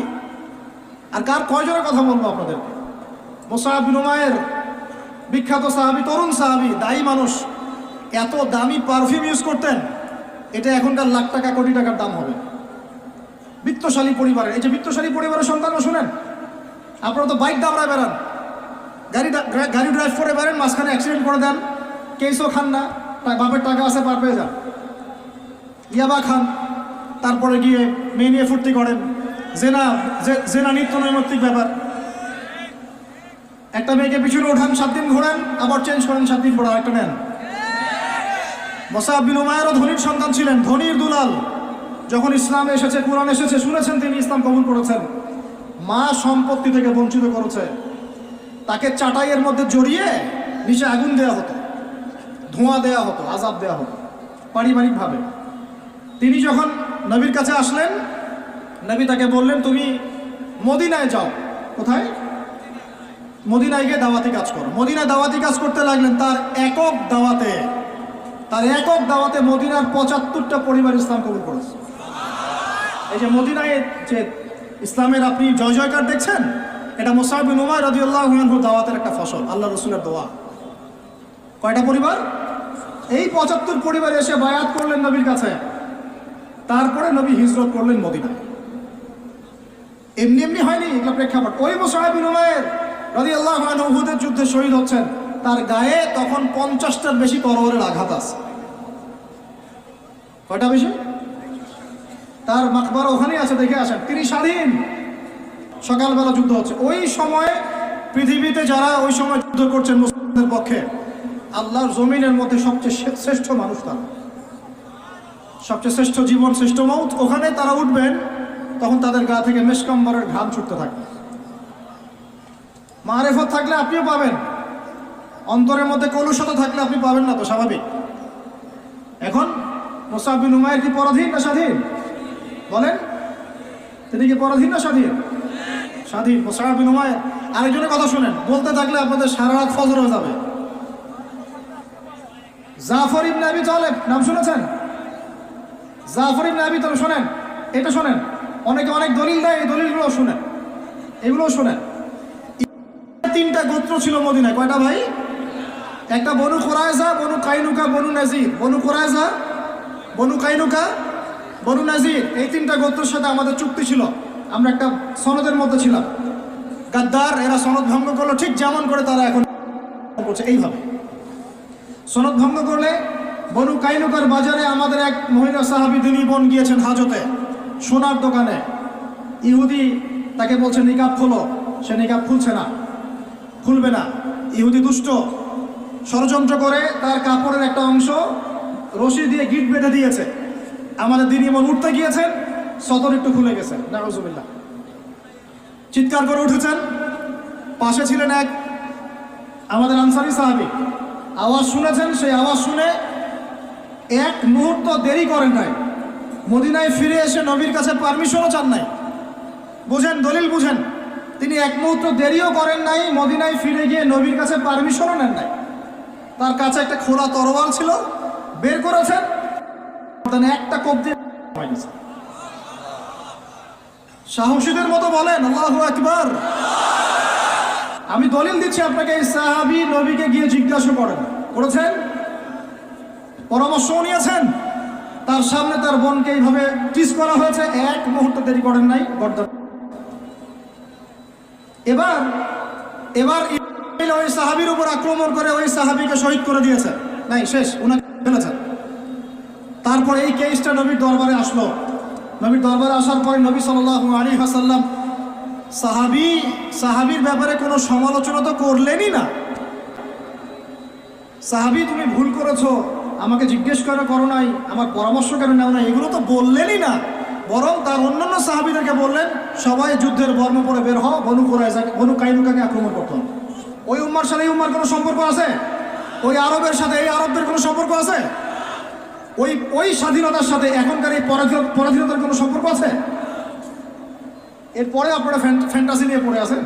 আর কার কয়জনের কথা বলবো আপনাদেরকে? মুসআব বিন উমাইর, বিখ্যাত সাহাবী, তরুণ সাহাবী, দায়ী মানুষ, এত দামি পারফিউম ইউজ করতেন, এটা এখনকার লাখ টাকা কোটি টাকার দাম হবে। বিত্তশালী পরিবারের, এই যে বিত্তশালী পরিবারের সন্তানও শুনেন, আপনারা তো বাইক দাবড়ায় বেড়ান, গাড়ি ড্রাইভ করে বেড়ান, মাঝখানে অ্যাক্সিডেন্ট করে দেন, কেসও খান না, বাপের টাকা আছে পার পেয়ে যান, ইয়াবা খান, তারপরে গিয়ে মেয়ে নিয়ে ফুর্তি করেন, জেনা জেনা নিত্য নৈমিত্তিক ব্যাপার। একটা মেয়েকে পিছনে ওঠান, 7 দিন ঘোরান, আবার চেঞ্জ করেন, 7 দিন পর আরেকটা নেন। মুসআব বিন উমাইরও ধনীর সন্তান ছিলেন, ধনীর দুলাল। যখন ইসলাম এসেছে, কোরআন এসেছে, শুনেছেন তিনি ইসলাম কবুল করেছেন। মা সম্পত্তি থেকে বঞ্চিত করেছে, তাকে চাটাইয়ের মধ্যে জড়িয়ে নিচে আগুন দেওয়া হতো, ধোঁয়া দেওয়া হতো, আযাব দেওয়া হতো পারিবারিকভাবে। তিনি যখন নবীর কাছে আসলেন, নবী তাকে বললেন, তুমি মদিনায় যাও। কোথায়? মদিনায় গিয়ে দাওয়াতি কাজ করো। মদিনায় দাওয়াতি কাজ করতে লাগলেন। তার একক দাওয়াতে মদিনার 75টা পরিবার ইসলাম কবুল করেছে। এই যে মদিনায় যে ইসলামের আপনি জয় জয়কার দেখছেন, এটা মুসআব বিন উমাইর রাদিয়াল্লাহু আনহু দাওয়াতের একটা ফসল, আল্লাহ রাসূলের দোয়া। কয়টা পরিবার? এই 75 পরিবার এসে বায়াত করলেন নবীর কাছে। তারপরে নবী হিজরত করলেন মদিনায়। এমনি এমনি হয়নি, এগুলো প্রেক্ষাপট। ওই মুসআব বিন উমাইর রাদিয়াল্লাহু আনহু উহুদের যুদ্ধে শহীদ হচ্ছেন, তার গায়ে তখন 50টার বেশি তরবারের আঘাত আছে। কয়টা বেশি? তার মাকবারা ওখানেই আছে, দেখে আসেন। তিনি স্বাধীন। সকালবেলা যুদ্ধ হচ্ছে। ওই সময়ে পৃথিবীতে যারা ওই সময় যুদ্ধ করছেন মুসলিমদের পক্ষে, আল্লাহর জমিনের মধ্যে সবচেয়ে শ্রেষ্ঠ মানুষ তারা, সবচেয়ে শ্রেষ্ঠ জীবন, শ্রেষ্ঠ মৌত। ওখানে তারা উঠবেন, তখন তাদের গা থেকে মেশকাম্বরের ঘাম ছুটতে থাকবে। মারেফত থাকলে আপনিও পাবেন, অন্তরের মধ্যে কলুষতা থাকলে আপনি পাবেন না, তো স্বাভাবিক। এখন মুসআব বিন উমাইর কি পরাধীন না স্বাধীন? বলেন, তিনি কি পরাধীন না স্বাধীন? স্বাধীন। মুসআব বিন উমাইর। আরেকজনের কথা শুনেন, বলতে থাকলে আপনাদের সারা রাত ফজর হয়ে যাবে। জাফর ইবনে আবি তালেব নাম শুনেছেন? জাফর ইবনে আবি তালেব শোনেন, এটা শোনেন। অনেকে অনেক দলিল দেয়, এই দলিলগুলো শুনেন, এগুলোও শোনেন। 3টা গোত্র ছিল মদিনায়। কয়টা ভাই? একটা বনু কুরাইজা, বনু কাইনুকা, বনু নাজির। বনু কুরাইজা, বনু কাইনুকা, বনু নাজির, এই 3টা গোত্রের সাথে আমাদের চুক্তি ছিল। আমরা একটা সনদের মধ্যে ছিলাম। গাদ্দার, এরা সনদ ভঙ্গ করলো, ঠিক যেমন করে তারা এখন করছে এইভাবে। সনদ ভঙ্গ করলে বনু কাইনুকার বাজারে আমাদের এক মহিলা সাহাবী দিনী বোন গিয়েছেন হাজতে, সোনার দোকানে। ইহুদি তাকে বলছে নিকাব খোলো, সে নিকাব খুলছে না, খুলবে না। ইহুদি দুষ্ট, ষড়যন্ত্র করে তার কাপড়ের একটা অংশ রশি দিয়ে গিট বেঁধে দিয়েছে। আমাদের দিনী বোন উঠতে গিয়েছেন, সদর একটু খুলে গেছে, নাউজুবিল্লাহ। চিৎকার করে উঠেছেন। পাশে ছিলেন এক আমাদের আনসারী সাহাবী, আওয়াজ শুনেছেন। সেই আওয়াজ শুনে এক মুহূর্ত দেরি করেন নাই, মদিনায় ফিরে এসে নবীর কাছে পারমিশনও চান নাই। বুঝেন, দলিল বুঝেন। তিনি এক মুহূর্ত দেরিও করেন নাই, মদিনায় ফিরে গিয়ে নবীর কাছে পারমিশনও নেন নাই। তার কাছে একটা খোলা তরোয়াল ছিল, বের করেছেন, একটা কোপ দিয়ে সাহসীদের মতো বলেন আল্লাহু আকবার। আমি দলিল দিচ্ছি আপনাকে, এই সাহাবী নবীকে গিয়ে জিজ্ঞাসা করেছেন, পরামর্শ নিয়েছেন। তার সামনে তার বোনকে এইভাবে টিস করা হয়েছে, এক মুহূর্ত দেরি করেন নাই, গর্দান। এবার ওই সাহাবীর উপর আক্রমণ করে ওই সাহাবীকে শহীদ করে দিয়েছে। নাই, শেষ, উনাকে ফেলেছেন। তারপর এই কেসটা নবীর দরবারে আসলো। নবীর দরবারে আসার পরে নবী সাল্লাল্লাহু আলাইহি ওয়াসাল্লাম সাহাবীর ব্যাপারে কোনো সমালোচনা তো করলেনই না। সাহাবী, তুমি ভুল করেছো, আমাকে জিজ্ঞেস করো নাই, আমার পরামর্শ কেন নাও না, এগুলো তো বললেনই না। বরং তার অন্যান্য সাহাবীদেরকে বললেন, সবাই যুদ্ধের বর্ম পরে বের হও, বনু কুরাইজা, বনু কাইনুকাকে আক্রমণ করতে হবে। ওই উম্মার সাথে এই উম্মার কোনো সম্পর্ক আছে? ওই আরবের সাথে এই আরবদের কোনো সম্পর্ক আছে? ওই স্বাধীনতার সাথে এখনকার এই পরাধীনতার কোনো সম্পর্ক আছে? এরপরে আপনারা ফ্যান্টাসি নিয়ে পড়ে আছেন।